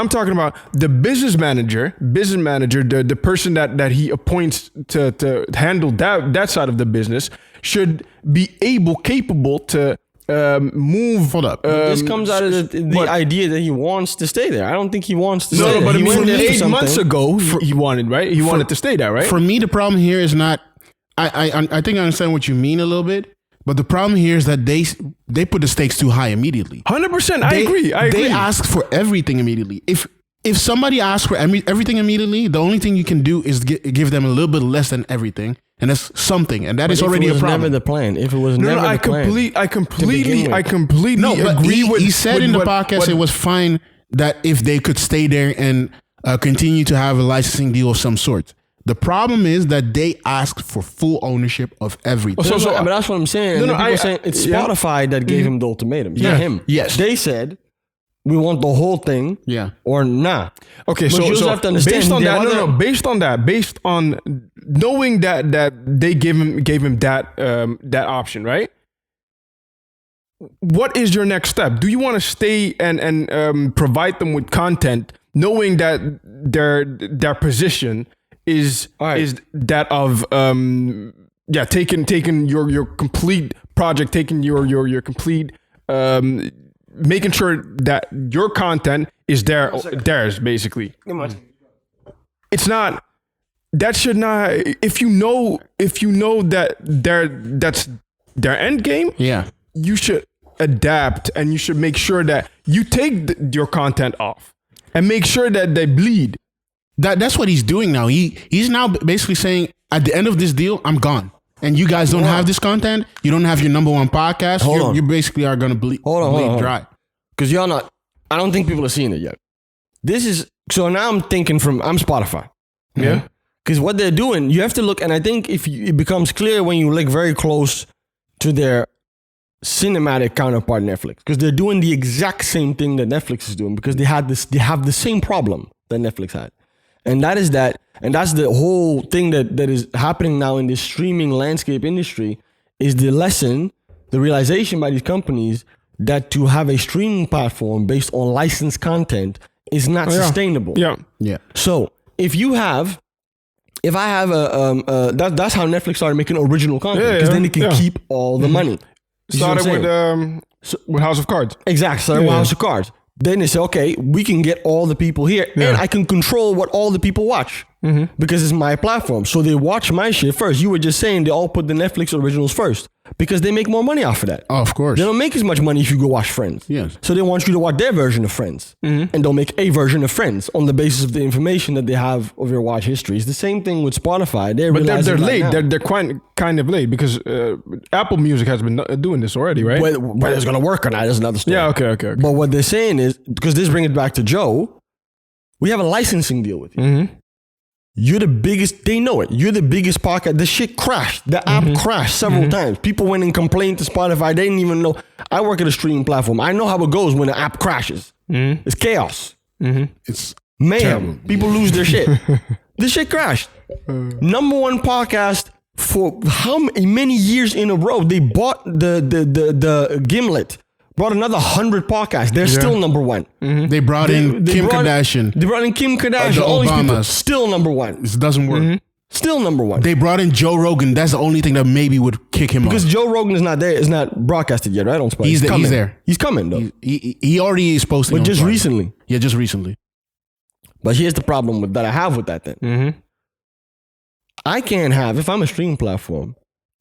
talking about the business manager, the person that he appoints to handle that side of the business should be capable to move. Hold up. This comes out of the idea that he wants to stay there. I don't think he wants to stay there. But he I mean, 8 months ago, he wanted, right? He wanted to stay there, right? For me, the problem here is not. I think I understand what you mean a little bit. But the problem here is that they put the stakes too high immediately. 100%. I agree. They ask for everything immediately. If somebody asks for everything immediately, the only thing you can do is give them a little bit less than everything, and that's something, and that is already a problem. Never the plan. If it was never the plan. I completely agree with. He said in the podcast it was fine that if they could stay there and continue to have a licensing deal of some sort. The problem is that they asked for full ownership of everything. But that's what I'm saying. People saying it's Spotify that gave him the ultimatum. Not him. Yes. They said, we want the whole thing or not. Okay, but you have to understand. Based on knowing that they gave him that option, right? What is your next step? Do you want to stay and provide them with content knowing that their position is that of taking your complete project, taking your complete making sure that your content is theirs basically. It's not. That should not. If you know that that's their end game. Yeah, you should adapt, and you should make sure that you take your content off and make sure that they bleed. That's what he's doing now. He's now basically saying, at the end of this deal, I'm gone. And you guys don't have this content. You don't have your number one podcast. You basically are going to bleed dry. Because y'all not, I don't think people are seeing it yet. So now I'm thinking I'm Spotify. Yeah. Because what they're doing, you have to look, and I think it becomes clear when you look very close to their cinematic counterpart Netflix. Because they're doing the exact same thing that Netflix is doing, because they have the same problem that Netflix had. And that's the whole thing that is happening now in this streaming landscape industry, is the realization by these companies that to have a streaming platform based on licensed content is not sustainable. Yeah. So if I have that's how Netflix started making original content, because then they can keep all the money. Started with House of Cards. Exactly. Started with House of Cards. Then they say, okay, we can get all the people here, and I can control what all the people watch because it's my platform. So they watch my shit first. You were just saying they all put the Netflix originals first because they make more money off of that. Oh, of course. They don't make as much money if you go watch Friends. Yes. So they want you to watch their version of Friends, and they'll make a version of Friends on the basis of the information that they have of your watch history. It's the same thing with Spotify. They're late. They're kind of late because Apple Music has been doing this already, right? Whether it's going to work or not is another story. Yeah, okay. But what they're saying is, because this brings it back to Joe, we have a licensing deal with you. You're the biggest, they know it. You're the biggest podcast. The shit crashed. The app crashed several times. People went and complained to Spotify. They didn't even know. I work at a streaming platform. I know how it goes when an app crashes. It's chaos. It's mayhem. terrible. People lose their shit. This shit crashed. Number one podcast for how many years in a row they bought the Gimlet. Brought another 100 podcasts. They're still number one. Mm-hmm. They brought in Kim Kardashian. They brought in Kim Kardashian. The all these people Obamas. still number one. This doesn't work. Mm-hmm. Still number one. They brought in Joe Rogan. That's the only thing that maybe would kick him because off. Joe Rogan is not there. Is not broadcasted yet, right? On Spotify. He's there. He's coming though. He already is posting. But just recently. Yeah, just recently. But here's the problem that I have with that then. Mm-hmm. I can't have, if I'm a streaming platform,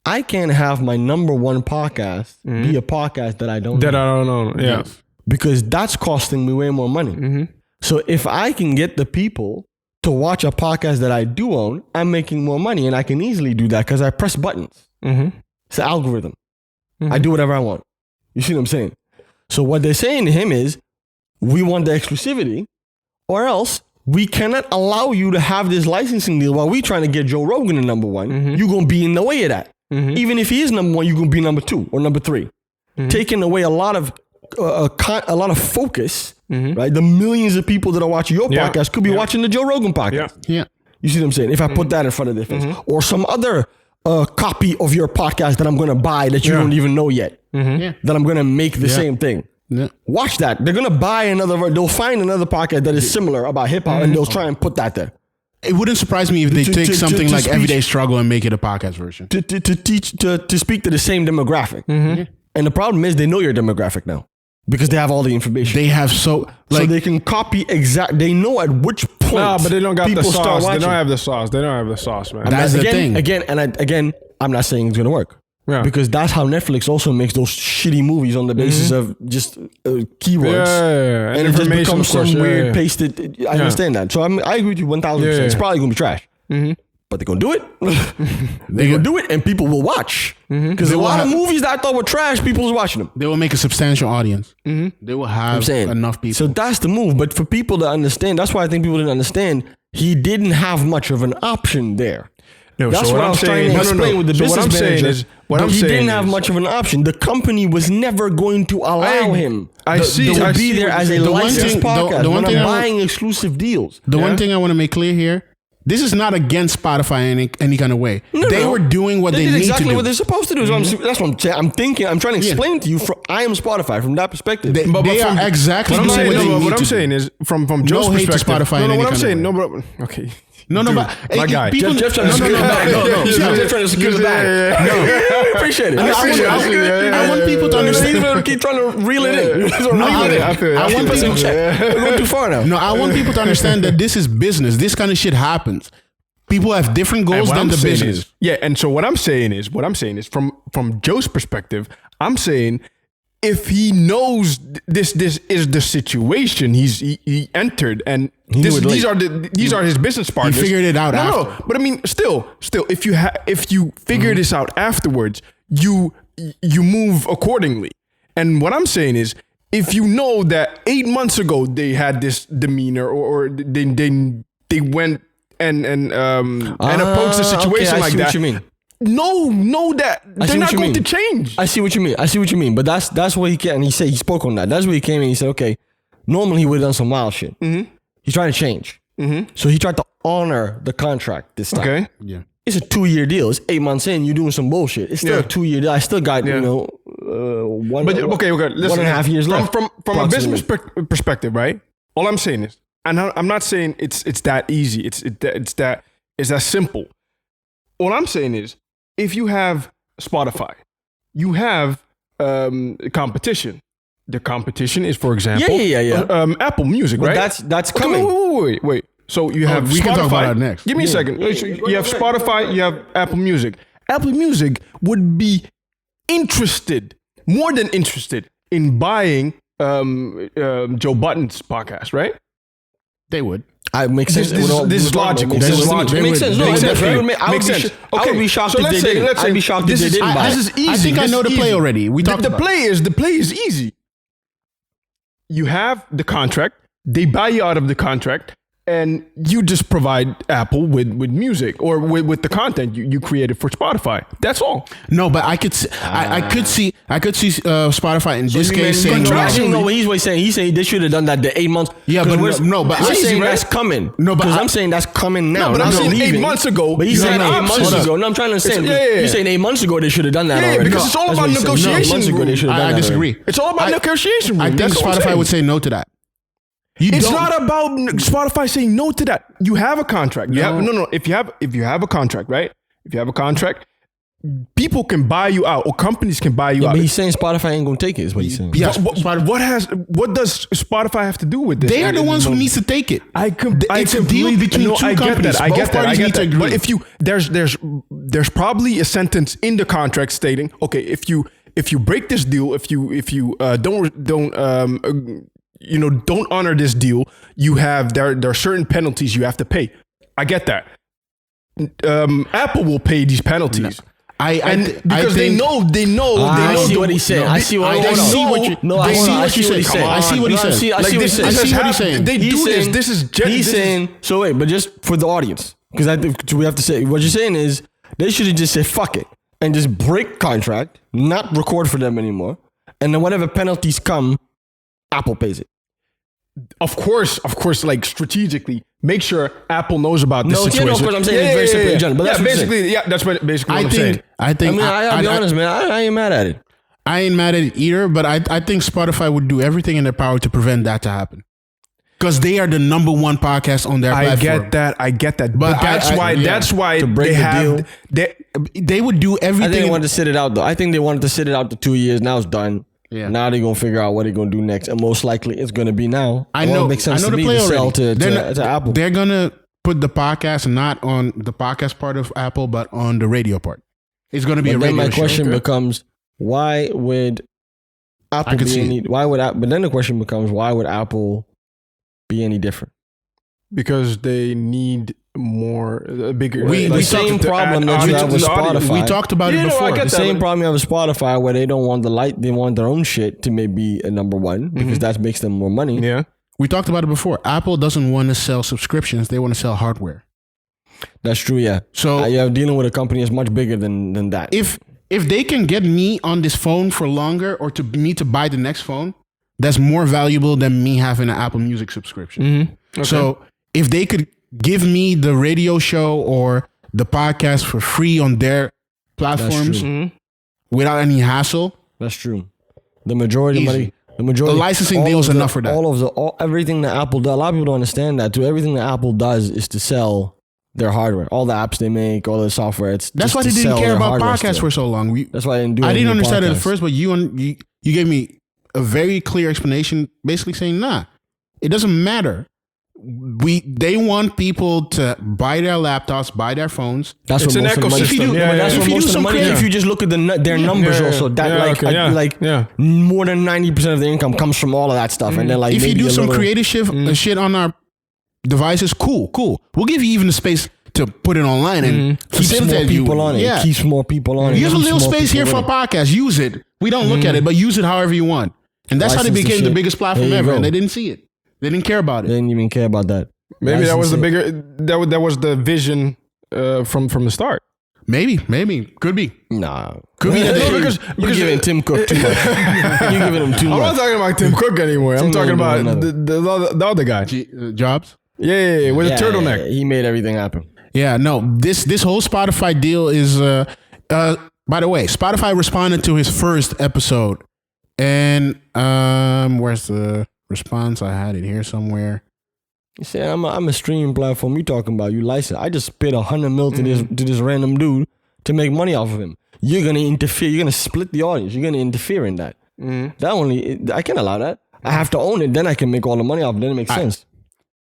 I can't have my number one podcast be a podcast that I don't know. That I don't know. Yeah. Because that's costing me way more money. Mm-hmm. So if I can get the people to watch a podcast that I do own, I'm making more money. And I can easily do that because I press buttons. Mm-hmm. It's an algorithm. I do whatever I want. You see what I'm saying? So what they're saying to him is, we want the exclusivity, or else we cannot allow you to have this licensing deal while we trying to get Joe Rogan to number one. You're going to be in the way of that. Even if he is number one, you're going to be number two or number three. Taking away a lot of focus, right? The millions of people that are watching your podcast could be watching the Joe Rogan podcast. Yeah. You see what I'm saying? If I put that in front of their face. Or some other copy of your podcast that I'm going to buy that you don't even know yet. That I'm going to make the same thing. Yeah. Watch that. They're going to buy they'll find another podcast that is similar about hip hop and they'll try and put that there. It wouldn't surprise me if they take something like Everyday Struggle and make it a podcast version. To speak to the same demographic. And the problem is they know your demographic now because they have all the information. They have so they can copy they know at which point. No, but they don't got the sauce. They don't have the sauce, man. That's the thing. Again, I'm not saying it's going to work. Yeah. Because that's how Netflix also makes those shitty movies on the basis of just keywords. Yeah. And it just becomes some weird pasted. I understand that. So I agree with you 1,000%. It's probably going to be trash. But they're going to do it. They're going to do it and people will watch. Because a lot of movies that I thought were trash, people was watching them. They will make a substantial audience. They will have enough people. So that's the move. But for people to understand, that's why I think people didn't understand, he didn't have much of an option there. No, that's so what I was trying to explain with the business manager. He didn't have much of an option. The company was never going to allow him to be there as a licensed podcast. When I'm buying exclusive deals. The one thing I want to make clear here, this is not against Spotify in any kind of way. They were doing what they need exactly to do. What they're supposed to do. That's what I'm thinking. I'm trying to explain to you. I am Spotify from that perspective. They are exactly doing what they need to do. What I'm saying is, from Joe's perspective. Hate to Spotify what I'm saying, okay. No, Dude, but my guy. Jeff trying to secure the bag. Jeff trying to secure the bag. No, appreciate it. I want people to understand. He's gonna keep trying to reel it in. I want people. We're going too far now. No, I want people to understand that this is business. This kind of shit happens. People have different goals than the business. And so what I'm saying is from Joe's perspective, I'm saying if he knows this is the situation he entered and these are his business partners. He figured it out after. No, but I mean, still, if you figure this out afterwards, you move accordingly. And what I'm saying is, if you know that 8 months ago they had this demeanor, or they went and approached the situation like that. What you mean. Know that they're not going to change. I see what you mean. But that's what he can. And he spoke on that. That's where he came in. He said, okay, normally he would have done some wild shit. He's trying to change. So he tried to honor the contract this time. Okay. Yeah. It's a 2-year deal. It's 8 months in. You're doing some bullshit. It's still a 2-year deal. I still got one. But okay. Listen, 1.5 years left. From a business perspective, right? All I'm saying is, and I'm not saying it's that easy. It's that simple. All I'm saying is, if you have Spotify, you have competition. The competition is, for example, Apple Music, right? That's coming. Wait. So you have we Spotify. can talk about that next. Give me a second. You have Spotify, you have Apple Music. Apple Music would be more than interested in buying Joe Budden's podcast, right? They would. Makes sense. This is logical. Makes sense. Makes sense. I would be shocked if they didn't. I'd be shocked if they didn't buy it. This is easy. I think I know the play already. We talked about the play is easy. You have the contract. They buy you out of the contract. and you just provide Apple with music or with the content you created for Spotify. That's all. No, but I could see Spotify in this case saying no. What he's saying. He's saying they should have done that the 8 months. Yeah, but but I'm saying that's coming. No, but I'm saying that's coming now. No, but I'm saying 8 months ago. But he's saying 8 months ago. No, I'm trying to say. You're saying 8 months ago they should have done that already. Because it's all about negotiation. I disagree. It's all about negotiation. I think Spotify would say no to that. It's not about Spotify saying no to that. You have a contract. If you have a contract, right? If you have a contract, people can buy you out, or companies can buy you out. But he's saying Spotify ain't gonna take it. Is what he's saying. Yes. What does Spotify have to do with this? They are the ones who needs to take it. It's a deal between two companies. I get that. Agree. But if there's probably a sentence in the contract stating, okay, if you break this deal, if you don't honor this deal, there are certain penalties you have to pay. I get that. Apple will pay these penalties. Because they know. I see what he's saying. I see what he's saying. I see what he's saying. I see what he's saying. They do this. This is he's saying. So wait, but just for the audience, because I think we have to say what you're saying is they should have just said fuck it and just break contract, not record for them anymore, and then whatever penalties come, Apple pays it. Of course, like strategically, make sure Apple knows about this situation. No, of course, I'm saying it's very simply general. But that's basically basically what I'm saying. I mean, I'll be honest, man. I ain't mad at it. I ain't mad at it either, but I think Spotify would do everything in their power to prevent that to happen. Because they are the number one podcast on their platform. I get that. But that's why to break the deal. They would do everything. I think they wanted to sit it out, though. I think they wanted to sit it out to 2 years. Now it's done. Yeah. Now they're going to figure out what they're going to do next. And most likely it's going to be now. I know. It makes sense to me to sell to Apple. They're going to put the podcast not on the podcast part of Apple, but on the radio part. It's going to be a radio show. Then my question becomes, why would Apple be any... But then the question becomes, why would Apple be any different? Because they need bigger. The same problem that you have with Spotify. We talked about it before. The same problem you have with Spotify, where they don't want they want their own shit to maybe a number one because that makes them more money. Yeah, we talked about it before. Apple doesn't want to sell subscriptions; they want to sell hardware. That's true. Yeah. So you're dealing with a company that's much bigger than that. If they can get me on this phone for longer, or to me to buy the next phone, that's more valuable than me having an Apple Music subscription. Mm-hmm. Okay. So if they could give me the radio show or the podcast for free on their platforms without any hassle. That's true. The majority of money, the licensing deal is enough for that. Everything that Apple does, a lot of people don't understand that too. Everything that Apple does is to sell their hardware. All the apps they make, all the software. That's why they didn't care about podcasts for so long. That's why I didn't do it. I didn't understand it at first, but you gave me a very clear explanation, basically saying, nah, it doesn't matter. They want people to buy their laptops, buy their phones. That's what most of the money. If you just look at their numbers, also more than 90% of the income comes from all of that stuff. And then if you do some creative shit on our devices, cool. We'll give you even the space to put it online and keep more people on it. Yeah. It keeps more people on it. You have a little space here for a podcast. Use it. We don't look at it, but use it however you want. And that's how they became the biggest platform ever. And they didn't see it. They didn't care about it. They didn't even care about that. Maybe that was the bigger. That was the vision from the start. Maybe could be. Nah, could be because you're giving Tim Cook too much. You're giving him too much. I'm not talking about Tim Cook anymore. I'm talking about the other guy, Jobs. Yeah, with a turtleneck. Yeah, he made everything happen. Yeah, no. This whole Spotify deal is. By the way, Spotify responded to his first episode, and where's the response? I had it here somewhere. You say I'm a streaming platform. You talking about you license? I just paid $100 million to this random dude to make money off of him. You're gonna interfere. You're gonna split the audience. You're gonna interfere in that. I can't allow that. I have to own it. Then I can make all the money off it. Then it makes sense.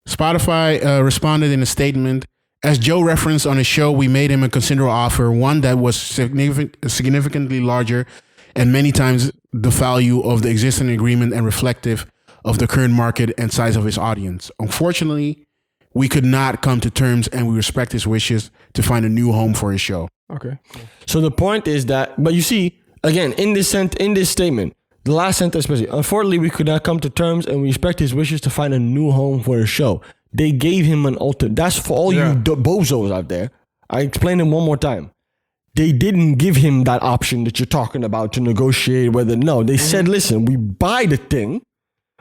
Spotify responded in a statement. As Joe referenced on his show, we made him a considerable offer, one that was significantly larger and many times the value of the existing agreement and reflective of the current market and size of his audience. Unfortunately, we could not come to terms, and we respect his wishes to find a new home for his show. Okay. So the point is that, but you see, again, in this statement, the last sentence especially, unfortunately, we could not come to terms, and we respect his wishes to find a new home for his show. They gave him an ultimate. That's for all you bozos out there. I explained it one more time. They didn't give him that option that you're talking about to negotiate whether. No, they said, listen, we buy the thing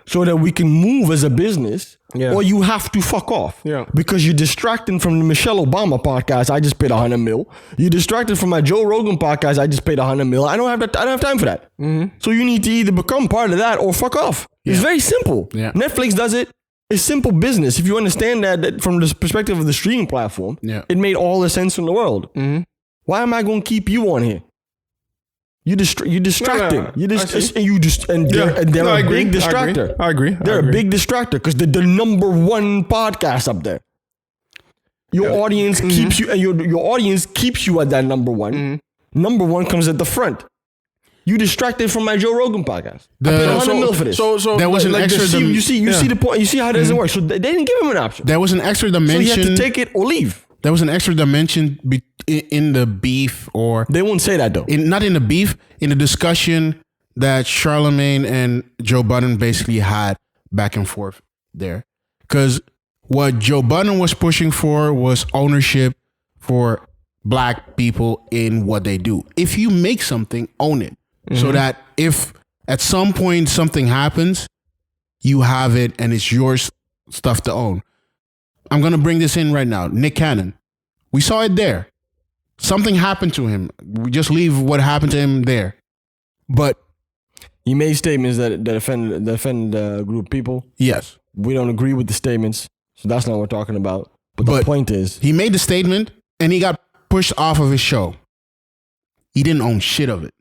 so that we can move as a business, or you have to fuck off. Yeah. Because you're distracting from the Michelle Obama podcast. I just paid $100 million. You're distracted from my Joe Rogan podcast. I just paid $100 million. I don't have time for that. So you need to either become part of that or fuck off. It's very simple. Yeah. Netflix does it. It's simple business. If you understand that from the perspective of the streaming platform, it made all the sense in the world. Why am I going to keep you on here? You're distracting. They're a big distractor. I agree. They're a big distractor because they're the number one podcast up there. Your audience keeps you, and your audience keeps you at that number one. Number one comes at the front. You distracted from my Joe Rogan podcast. I paid $100 million for this. So there was an extra. You see the point. You see how it doesn't work. So they didn't give him an option. There was an extra dimension. So you had to take it or leave. There was an extra dimension in the beef, or they won't say that though. Not in the beef, in the discussion that Charlemagne and Joe Budden basically had back and forth there. Because what Joe Budden was pushing for was ownership for black people in what they do. If you make something, own it. So that if at some point something happens, you have it and it's your stuff to own. I'm going to bring this in right now. Nick Cannon. We saw it there. Something happened to him. We just leave what happened to him there. But he made statements that defend the group of people. Yes. We don't agree with the statements. So that's not what we're talking about. But the point is, he made the statement and he got pushed off of his show. He didn't own shit of it.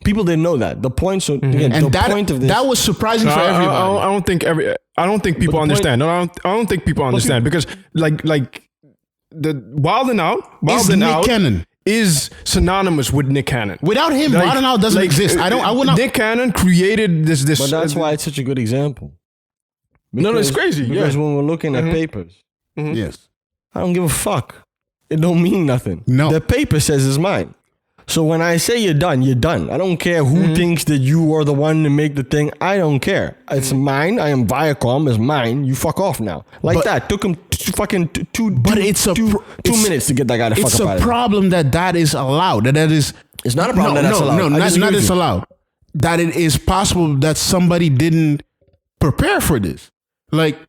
People didn't know that. The point, so again, and the point of this, that was surprising for everybody. I don't think people understand. No, I don't think people understand because like the Wild 'N Out Nick Cannon is synonymous with Nick Cannon. Without him, Wild 'N Out doesn't exist. I would not. Nick Cannon created this. But that's why it's such a good example. No, it's crazy. Because when we're looking at papers, yes, I don't give a fuck. It don't mean nothing. No, the paper says it's mine. So when I say you're done, you're done. I don't care who thinks that you are the one to make the thing. I don't care. It's mine. I am Viacom. It's mine. You fuck off now. That. Took him two minutes to get that guy to fuck up. It's a problem that is allowed. That is. It's not a problem that's allowed. No, not it's allowed. That it is possible that somebody didn't prepare for this. Like,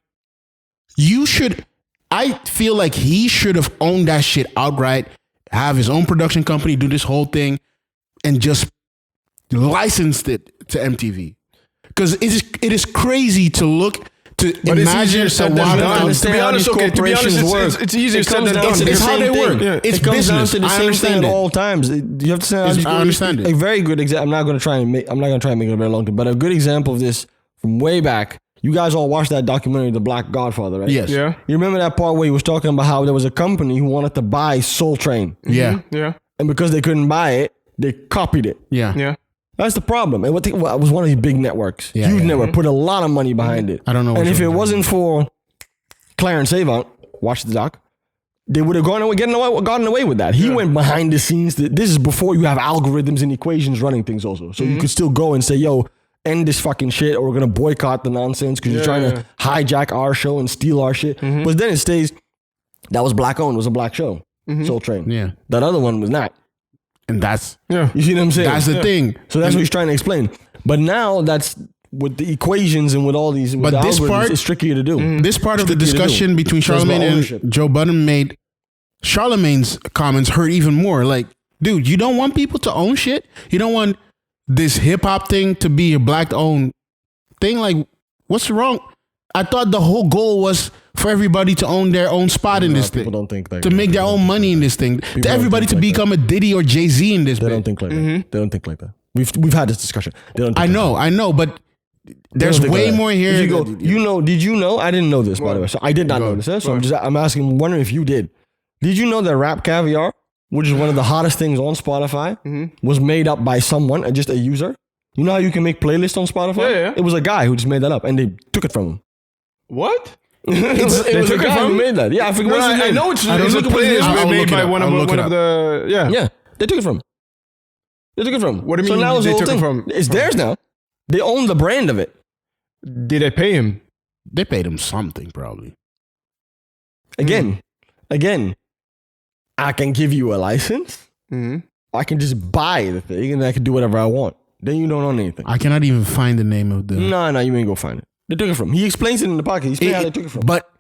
you should. I feel like he should have owned that shit outright. Have his own production company, do this whole thing, and just licensed it to MTV. Because it is crazy to look to but imagine. To be honest, it's easier said than done. It's how they work. Yeah. It's business. I understand it at all times. You have to say. I understand it. A very good example. I'm not going to try and make it very long, but a good example of this from way back. You guys all watched that documentary, The Black Godfather, right? Yes. Yeah. You remember that part where he was talking about how there was a company who wanted to buy Soul Train? Yeah. Yeah. And because they couldn't buy it, they copied it. Yeah. Yeah. That's the problem. And it was one of these big networks. Huge network. Put a lot of money behind it. I don't know. And if it wasn't for Clarence Avant, watch the doc, they would have gotten away with that. He went behind the scenes. This is before you have algorithms and equations running things also. So you could still go and say, yo, end this fucking shit, or we're going to boycott the nonsense because you're trying to hijack our show and steal our shit. But then it stays, that was black owned, it was a black show. Soul Train. Yeah. That other one was not. And that's, you see what I'm saying? That's the thing. So that's what he's trying to explain. But now that's with the equations and with all these, with this part, it's trickier to do. This part of the discussion between Charlemagne and Joe Budden made Charlemagne's comments hurt even more. Like, dude, you don't want people to own shit? You don't want this hip hop thing to be a black owned thing? Like, what's wrong? I thought the whole goal was for everybody to own their own spot in this thing. People don't think like to make their own money in this thing. To everybody to become a Diddy or Jay-Z in this thing. They don't think like that. They don't think like that. We've had this discussion. They don't think I know, but there's way more here. Did you know? I didn't know this, by the way. So I did not know this. So I'm asking, wondering if you did. Did you know that Rap Caviar, which is one of the hottest things on Spotify, was made up by someone, just a user? You know how you can make playlists on Spotify? Yeah. It was a guy who just made that up, and they took it from him. What? It was a guy who made that. Yeah, I forget what's his name. I know it's a playlist made by one of the... Yeah, they took it from him. What do you mean now they took it from? It's theirs now. They own the brand of it. Did they pay him? They paid him something, probably. Again, I can give you a license. I can just buy the thing and I can do whatever I want. Then you don't own anything. I cannot even find the name of the... No, you ain't go find it. They took it from him. He explains it in the podcast. He explains how they took it from him. But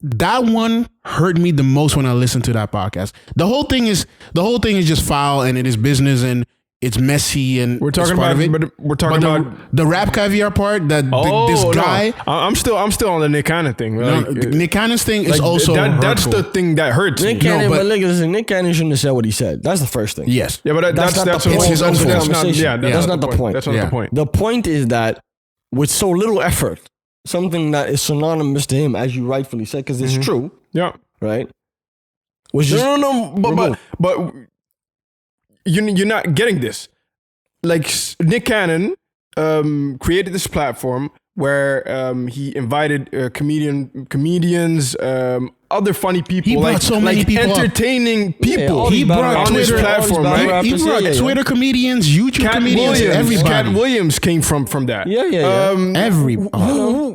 that one hurt me the most when I listened to that podcast. The whole thing is just foul and it is business and it's messy and we're talking about it. But we're talking about the rap caviar part. That this guy. No. I'm still on the Nick Cannon thing. Like, Nick Cannon's thing is also that's the thing that hurts. Nick Cannon, but listen, Nick Cannon shouldn't have said what he said. That's the first thing. Yes. Yeah, but that's not the point. That's not the point. That's not the point. The point is that with so little effort, something that is synonymous to him, as you rightfully said, because it's true. Yeah. Right. But you're not getting this. Like Nick Cannon created this platform where he invited comedians, other funny people, he brought so many people entertaining people. He brought on this platform, right? He brought Twitter comedians, YouTube comedians, everybody. Cat Williams came from that.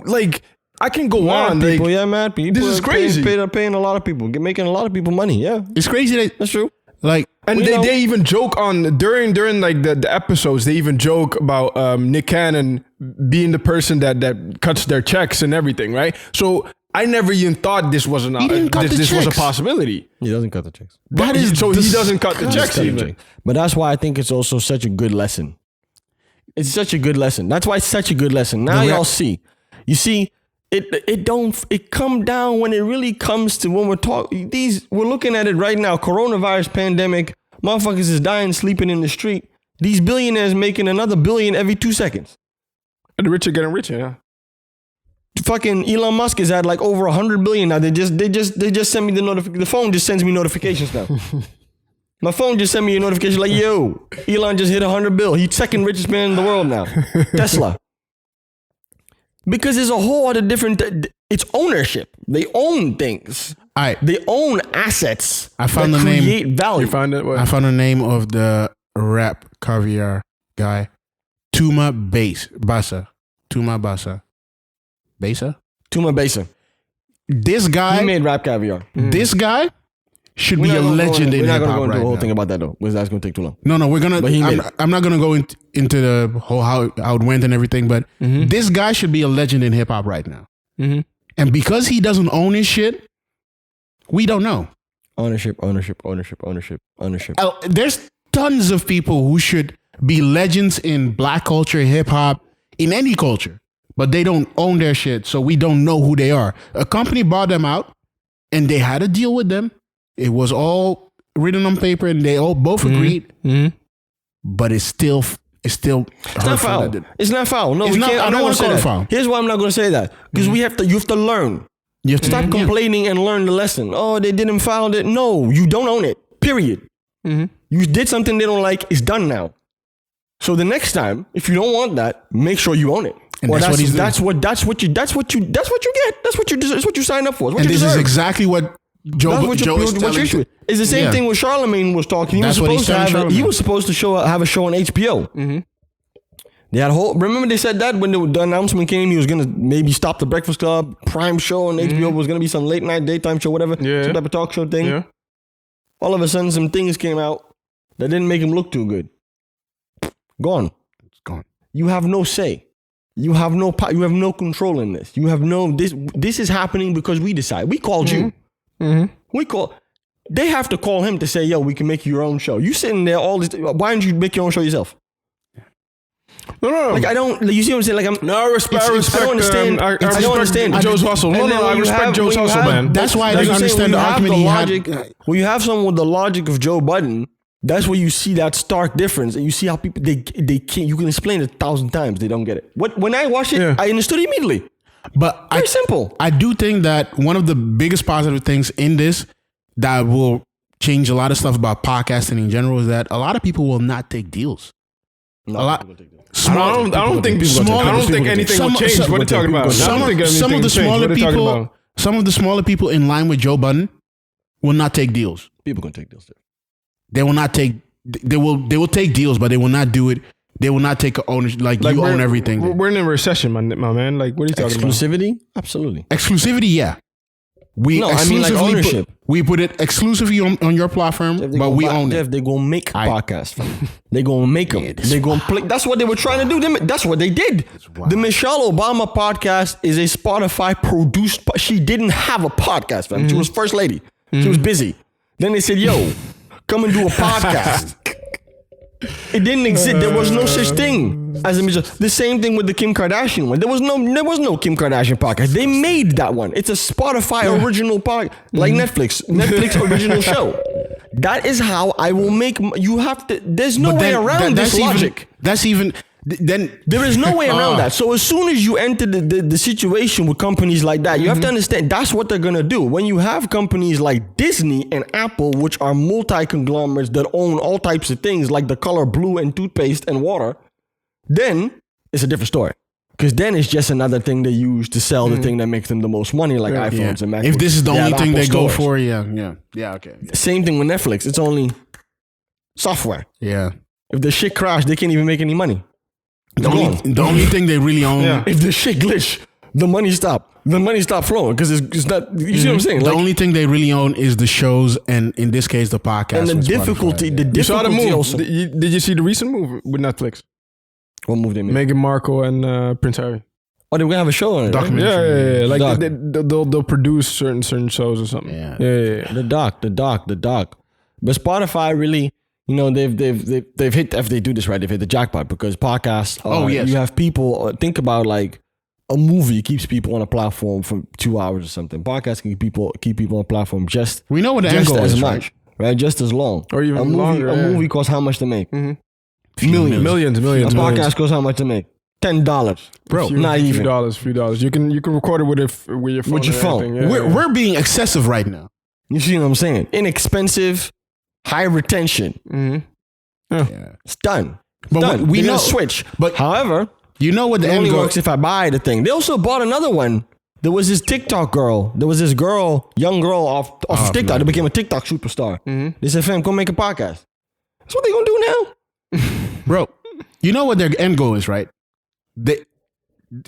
Like I can go on. People, like, mad people. This is crazy. Paying a lot of people, making a lot of people money. Yeah, it's crazy. That's true. Like, and they even joke on during like the episodes. They even joke about Nick Cannon being the person that cuts their checks and everything, right? So I never even thought this was this was a possibility. He doesn't cut the checks. He doesn't cut the checks even. But that's why I think it's also such a good lesson. It's such a good lesson. That's why it's such a good lesson. Now y'all see. You see. It come down when it really comes to when we're looking at it right now. Coronavirus pandemic, motherfuckers is dying, sleeping in the street. These billionaires making another billion every 2 seconds. And the rich are getting richer, yeah. Fucking Elon Musk is at like over 100 billion now. They just send me the phone just sends me notifications now. My phone just sent me a notification like, yo, Elon just hit 100 bill. He's second richest man in the world now. Tesla. Because there's a whole other different... It's ownership. They own things. They own assets. I found that the create name. value. You found it? What? I found the name of the rap caviar guy. Tuma Basa. Tuma Basa. This guy... He made rap caviar. This guy should be a legend in hip hop right now. We're not going to go into the whole thing about that though, because that's going to take too long. No, we're going to... I'm not going to go into the whole how it went and everything, but this guy should be a legend in hip hop right now. And because he doesn't own his shit, we don't know. Ownership. There's tons of people who should be legends in black culture, hip hop, in any culture, but they don't own their shit, so we don't know who they are. A company bought them out, and they had a deal with them. It was all written on paper, and they all both agreed. But it's not foul. It's not foul. No, it's I don't want to call it foul. Here's why I'm not going to say that. Because you have to learn. You have to stop complaining and learn the lesson. Oh, they didn't foul it. No, you don't own it. Period. You did something they don't like. It's done now. So the next time, if you don't want that, make sure you own it. And that's what you get. That's what you signed up for. And this is exactly what Joe is telling you. It's the same thing with Charlemagne was talking. He was supposed to have a show on HBO. They had remember they said that when the announcement came, he was gonna maybe stop the Breakfast Club prime show on HBO, was gonna be some late night daytime show, whatever, some type of talk show thing. Yeah. All of a sudden, some things came out that didn't make him look too good. Gone. It's gone. You have no say. You have no power. You have no control in this. You have no this is happening because we decide. We called you. They have to call him to say, yo, we can make your own show. You sitting there all this. Why don't you make your own show yourself? No. Like I don't. You see what I'm saying? Like I respect. I don't understand. I don't understand Joe's hustle. I respect Joe's hustle, man. That's why I didn't understand the argument he had. When you have someone with the logic of Joe Budden, that's where you see that stark difference, and you see how people they can't. You can explain it 1,000 times, they don't get it. When I watched it, I understood immediately. But very simple. I do think that one of the biggest positive things in this that will change a lot of stuff about podcasting in general is that a lot of people will not take deals. I don't think anything will change. What are you talking about? Some of the smaller people in line with Joe Budden will not take deals. People gonna take deals. They will not take. They will take deals, but they will not do it. They will not take ownership. Like you own everything. We're in a recession, my man. Like, what are you talking about? Exclusivity? Absolutely. Exclusivity, yeah. ownership. We put it exclusively on your platform, but we own it. They gonna make podcasts. They gonna make them. They gonna play. That's what they were trying to do. That's what they did. The Michelle Obama podcast is a Spotify produced. She didn't have a podcast, fam. She was first lady. She was busy. Then they said, "Yo, come and do a podcast." It didn't exist. There was no such thing as a Michelle. The same thing with the Kim Kardashian one. There was no Kim Kardashian podcast. They made that one. It's a Spotify original podcast, like Netflix original show. That is how I will make. You have to. There's no way around this logic. Then there is no way around that. So as soon as you enter the situation with companies like that, you have to understand that's what they're gonna do. When you have companies like Disney and Apple, which are multi-conglomerates that own all types of things like the color blue and toothpaste and water, then it's a different story. Because then it's just another thing they use to sell the thing that makes them the most money, like iPhones and MacBooks. If this is the only thing they go for, okay. Same thing with Netflix. It's only software. Yeah. If the shit crashed, they can't even make any money. The only thing they really own. Yeah. If the shit glitch, the money stop. The money stop flowing because it's not. You see what I'm saying? The only thing they really own is the shows, and in this case, the podcast. And the difficulty. You saw the move. Also. Did you see the recent move with Netflix? What move they made? Meghan Markle and Prince Harry. Oh, they're gonna have a show on it. Documentary. Yeah. Like they'll produce certain shows or something. Yeah. The doc. But Spotify really. You know, they've hit, if they do this right, they've hit the jackpot because podcasts, you have people, think about like a movie keeps people on a platform for 2 hours or something. Podcasts can keep people on a platform just we know what the end goal as is, much, right? Just as long. Or even longer. A movie costs how much to make? Millions. A podcast costs how much to make? $10. Bro, not even. Few dollars. You can record it with your phone. With your phone. Yeah, we're being excessive right now. You see what I'm saying? Inexpensive. High retention. It's done. But we know switch. But however, you know what the end only goal works if I buy the thing. They also bought another one. There was this TikTok girl. There was this young girl off TikTok that became a TikTok superstar. They said, "Fam, go make a podcast." That's what they gonna do now, bro. You know what their end goal is, right?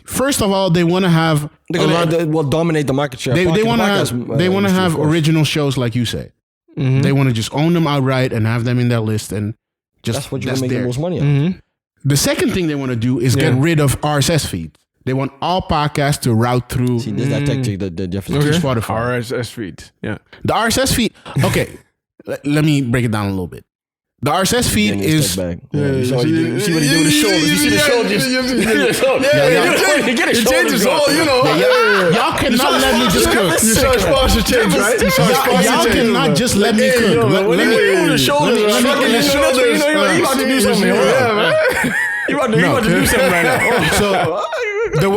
First of all, they want to have. They're gonna dominate the market share. They want to have original shows, like you say. They want to just own them outright and have them in their list and just that's what you're making the most money on. The second thing they want to do is get rid of RSS feeds. They want all podcasts to route through. See, there's that tactic that difference. Spotify. RSS feed. Yeah. The RSS feed. Okay, let me break it down a little bit. The RSS feed is. You see what he do with the shoulders. You see the shoulders. It changes all, you know. Y'all cannot let me just cook. You saw sponsor change, right? Y'all cannot just let me cook. Let me move the shoulders. You about to do something. You about to do something right now. So the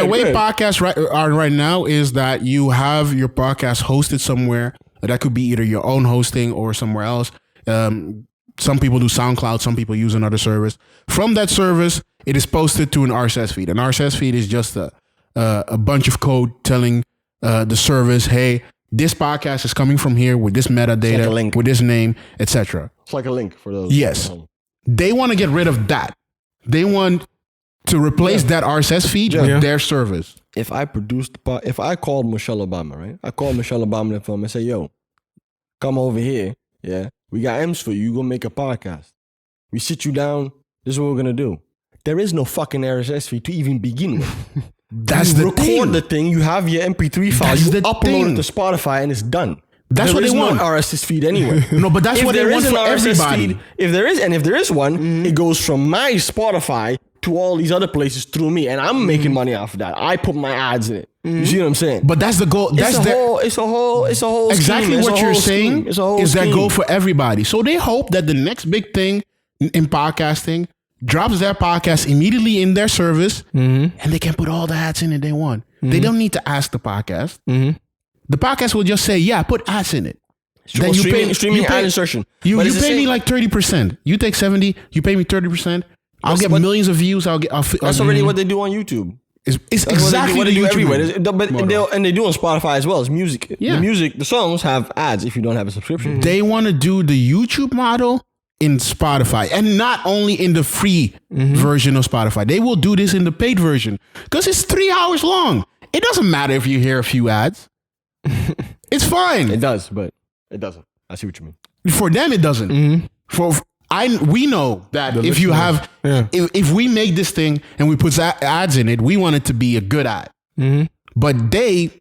way podcasts are right now is that you have your podcast hosted somewhere. That could be either your own hosting or somewhere else. Some people do SoundCloud. Some people use another service. From that service, it is posted to an RSS feed. An RSS feed is just a bunch of code telling the service, "Hey, this podcast is coming from here with this metadata, like with this name, etc." It's like a link for those. Yes, they want to get rid of that. They want to replace that RSS feed with their service. If I called Michelle Obama, right? I called Michelle Obama on the phone and say, "Yo, come over here. Yeah. We got M's for you. You're going to make a podcast. We sit you down. This is what we're going to do." There is no fucking RSS feed to even begin with. That's the thing. You record the thing. You have your MP3 file. You upload it to Spotify and it's done. That's what they want. No RSS feed anyway. No, but that's what they want for everybody. Feed, if there is one, it goes from my Spotify to all these other places through me, and I'm making money off of that. I put my ads in it. You see what I'm saying? But that's the goal. That's it's a whole exactly scheme. What you're saying is that goal for everybody. So they hope that the next big thing in podcasting drops their podcast immediately in their service, and they can put all the ads in it they want. They don't need to ask the podcast. The podcast will just say, "Yeah, put ads in it." Then streaming ad insertion. You pay me like 30%. You take 70. You pay me 30%. I'll get millions of views. That's already what they do on YouTube. It's exactly what they do everywhere. And they do on Spotify as well. It's music. Yeah. The songs have ads if you don't have a subscription. They want to do the YouTube model in Spotify, and not only in the free version of Spotify. They will do this in the paid version because it's 3 hours long. It doesn't matter if you hear a few ads. It's fine. It does, but it doesn't. I see what you mean. For them, it doesn't. We know that if you have, if we make this thing and we put ads in it, we want it to be a good ad. But they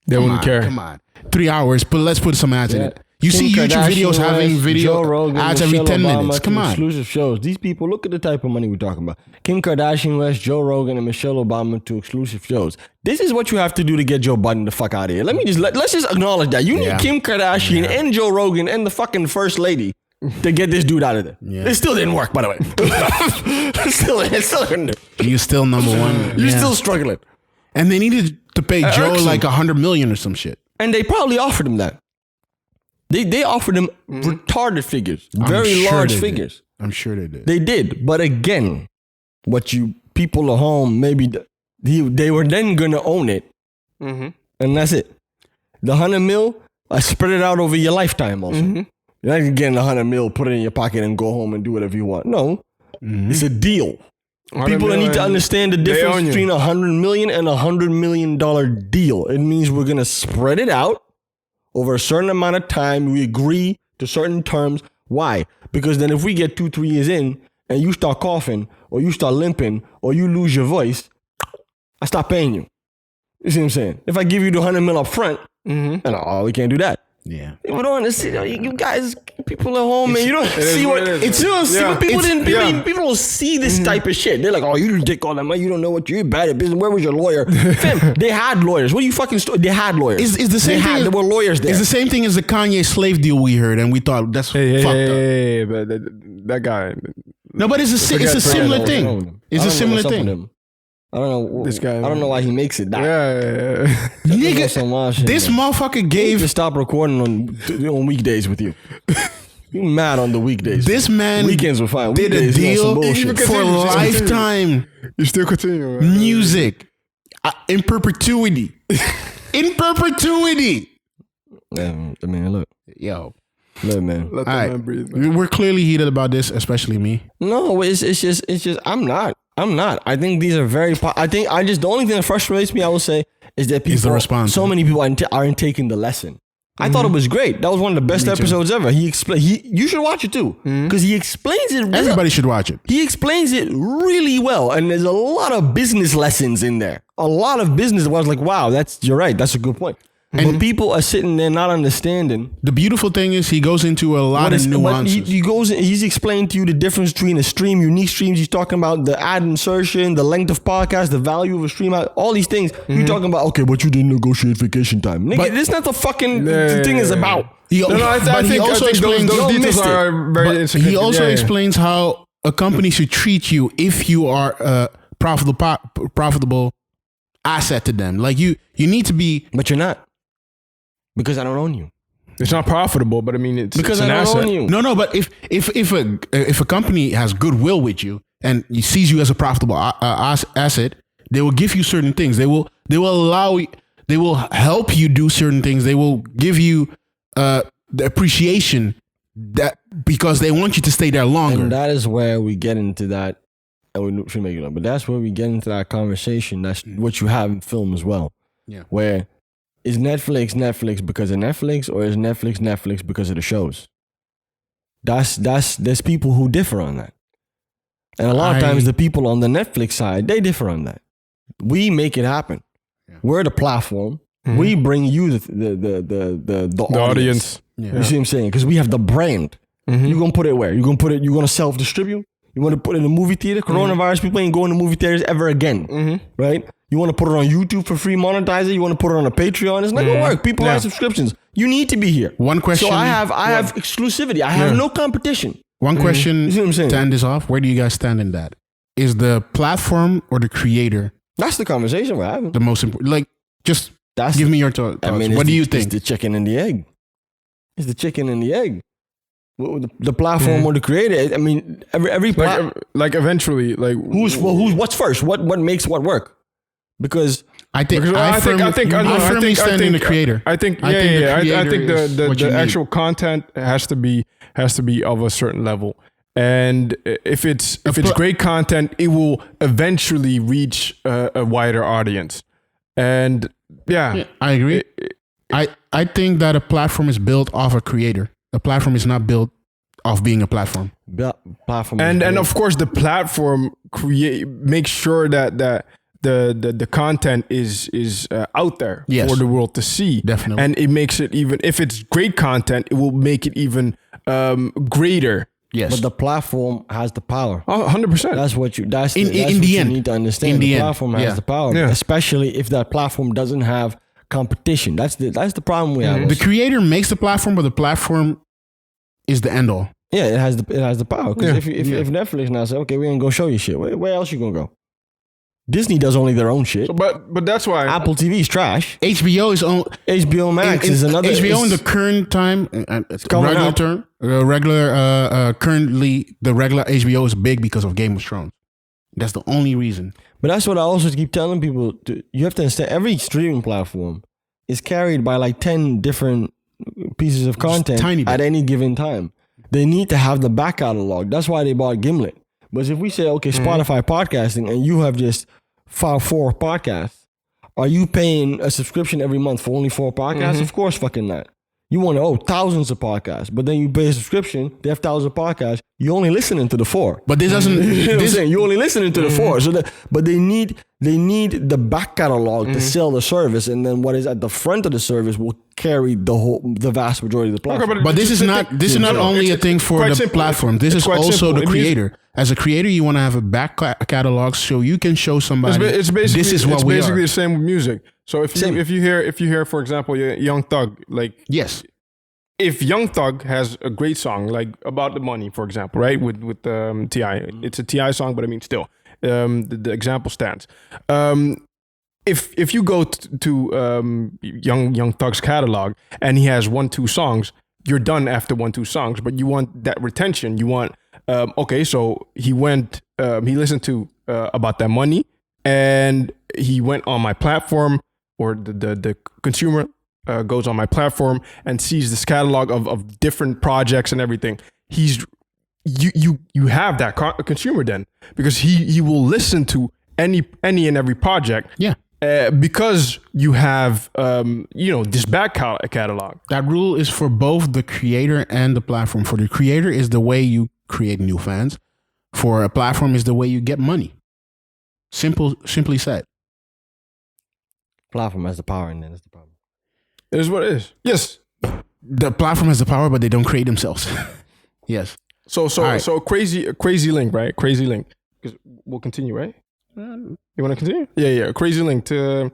wouldn't care. Come on, 3 hours, but let's put some ads in it. You Kim see YouTube videos having Joe Rogan, ads every 10 minutes. Come on. Exclusive shows. These people, look at the type of money we're talking about. Kim Kardashian West, Joe Rogan, and Michelle Obama to exclusive shows. This is what you have to do to get Joe Budden the fuck out of here. Let's just acknowledge that. You need Kim Kardashian and Joe Rogan and the fucking first lady to get this dude out of there. Yeah. It still didn't work, by the way. it still couldn't do. You're still number one. You're still struggling. And they needed to pay Joe like $100 million or some shit. And they probably offered him that. They offered him retarded figures, very large figures. I'm sure they did. They did, but again, what you people at home maybe they were then gonna own it, and that's it. The $100 million, I spread it out over your lifetime. Also, you're not getting $100 million, put it in your pocket, and go home and do whatever you want. No, it's a deal. People need to understand the difference between $100 million and $100 million deal. It means we're gonna spread it out over a certain amount of time. We agree to certain terms. Why? Because then if we get 2-3 years in and you start coughing or you start limping or you lose your voice, I stop paying you. You see what I'm saying? If I give you the $100 million up front, and we can't do that. Yeah. People don't understand. You guys, people at home, man, you don't see what it's. You don't see what people didn't. People don't see this type of shit. They're like, oh, you didn't take all that money. You don't know what you're bad at business. Where was your lawyer? Fam, they had lawyers. What are you fucking? They had lawyers. It's the same thing. There were lawyers there. It's the same thing as the Kanye slave deal we heard, and we thought that's fucked up. Hey, but that guy. No, but it's a similar thing. It's a similar thing. I don't know this guy. I don't know why he makes it that. Nigga, this motherfucker gave. To stop recording on weekdays with you. You mad on the weekdays? This man weekends were fine. Did a deal for lifetime. You still continue. Man. Music in perpetuity. In perpetuity. Yeah, I mean, look, man. Let the man breathe. Man. We're clearly heated about this, especially me. No, it's just. I'm not. I think these are very. The only thing that frustrates me, I will say, is that people. Is the response. So many people aren't taking the lesson. I thought it was great. That was one of the best episodes ever. You should watch it too, because he explains it. Everybody should watch it. He explains it really well, and there's a lot of business lessons in there. A lot of business. I was like, wow, you're right. That's a good point. And but people are sitting there not understanding. The beautiful thing is he goes into a lot of nuances. He's explaining to you the difference between a stream, unique streams. He's talking about the ad insertion, the length of podcast, the value of a stream, all these things. You're talking about, okay, but you didn't negotiate vacation time. Nigga, this is not the fucking thing is about. I think those details are very insignificant. He also explains how a company should treat you if you are a profitable asset to them. Like you need to be. But you're not. Because I don't own you. It's not profitable, but I mean, it's because it's an I don't asset. own you. No, but if a company has goodwill with you and sees you as a profitable asset, they will give you certain things. They will help you do certain things. They will give you the appreciation that because they want you to stay there longer. And that is where we get into that. And we should make it up, but that's where we get into that conversation. That's what you have in film as well. Yeah, where. Is Netflix because of Netflix, or is Netflix because of the shows? There's people who differ on that. And a lot of times the people on the Netflix side, they differ on that. We make it happen. Yeah. We're the platform. We bring you the audience. Yeah. You see what I'm saying? Because we have the brand. You're going to put it where? You're going to self-distribute? You want to put it in a movie theater? Coronavirus, people ain't going to movie theaters ever again. Right? You want to put it on YouTube for free, monetize it? You want to put it on a Patreon? It's not going to work. People have subscriptions. You need to be here. One question. So I have exclusivity. I have no competition. One question you see what I'm saying? To end this off. Where do you guys stand in that? Is the platform or the creator? That's the conversation we're having. The most important. Like, just give me your thoughts. I mean, what do you think? It's the chicken and the egg. It's the chicken and the egg. The platform or the creator. I mean, every like eventually, like what's first? What makes what work? Because I think I firmly stand in the creator. I think the actual content has to be of a certain level, and if it's great content, it will eventually reach a wider audience. And I agree. I think that a platform is built off a creator. A platform is not built off being a platform. Platform, and of course the platform make sure that the content is out there for the world to see. Definitely, and it makes it, even if it's great content, it will make it even greater. Yes, but the platform has the power. 100%. That's what you. That's in what the you end. need to understand. The platform has the power, especially if that platform doesn't have competition. That's the problem we have. The creator makes the platform, but the platform is the end all. Yeah, it has the power. Because if Netflix now say, okay, we ain't gonna show you shit, where else you gonna go? Disney does only their own shit. So, but that's why Apple TV is trash. HBO is on HBO Max is another. HBO in the current time, currently the regular HBO is big because of Game of Thrones. That's the only reason. But that's what I also keep telling people. You have to understand, every streaming platform is carried by like 10 different pieces of content at any given time. They need to have the back catalog. That's why they bought Gimlet. But if we say, okay, Spotify podcasting, and you have just 4 podcasts, are you paying a subscription every month for only 4 podcasts? Of course fucking not. You want thousands of podcasts, but then you pay a subscription, they have thousands of podcasts, you're only listening to the 4. But this doesn't... you know what I'm saying? You're only listening to the 4. So but they need the back catalog to sell the service, and then what is at the front of the service will carry the vast majority of the platform. Okay, but this is not only a thing for the platform. This is also the creator. As a creator, you want to have a back catalog so you can show somebody. It's basically, this is what we are. It's basically the same with music. So if you hear, for example, Young Thug, like yes, if Young Thug has a great song like About the Money, for example, right, with T.I., it's a T.I. song, but I mean still, the example stands. If you go to Young Thug's catalog and he has 1-2 songs, you're done after 1-2 songs, but you want that retention. You want okay, so he listened to About That Money, and he went on my platform, or the consumer goes on my platform and sees this catalog of different projects and everything. You have that consumer then, because he will listen to any and every project. Yeah. Because you have this back catalog. That rule is for both the creator and the platform. For the creator is the way you create new fans. For a platform is the way you get money. Simply said. Platform has the power, and then it's the problem. It is what it is. Yes. The platform has the power, but they don't create themselves. Yes. So crazy link, right? Crazy link. Because we'll continue, right? You want to continue? Yeah. Crazy link to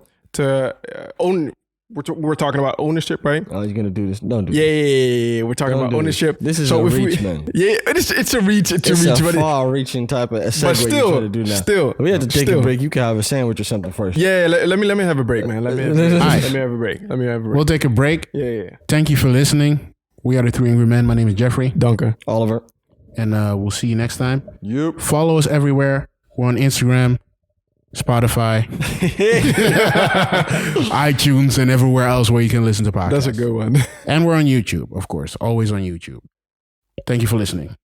own. We're talking about ownership, right? Oh, he's gonna do this. Don't do this. Yeah. We're talking about ownership. This is a reach, man. Yeah, it's a reach. It's a reach, a far-reaching type of segue. But still, you're trying to do now. Still, we have to take a break. You can have a sandwich or something first. Yeah, let me have a break, man. Let me have a break. We'll take a break. Yeah. Thank you for listening. We are the 3 Angry Men. My name is Jeffrey. Duncan. Oliver. And we'll see you next time. Yep. Follow us everywhere. We're on Instagram, Spotify, iTunes, and everywhere else where you can listen to podcasts. That's a good one. And we're on YouTube, of course. Always on YouTube. Thank you for listening.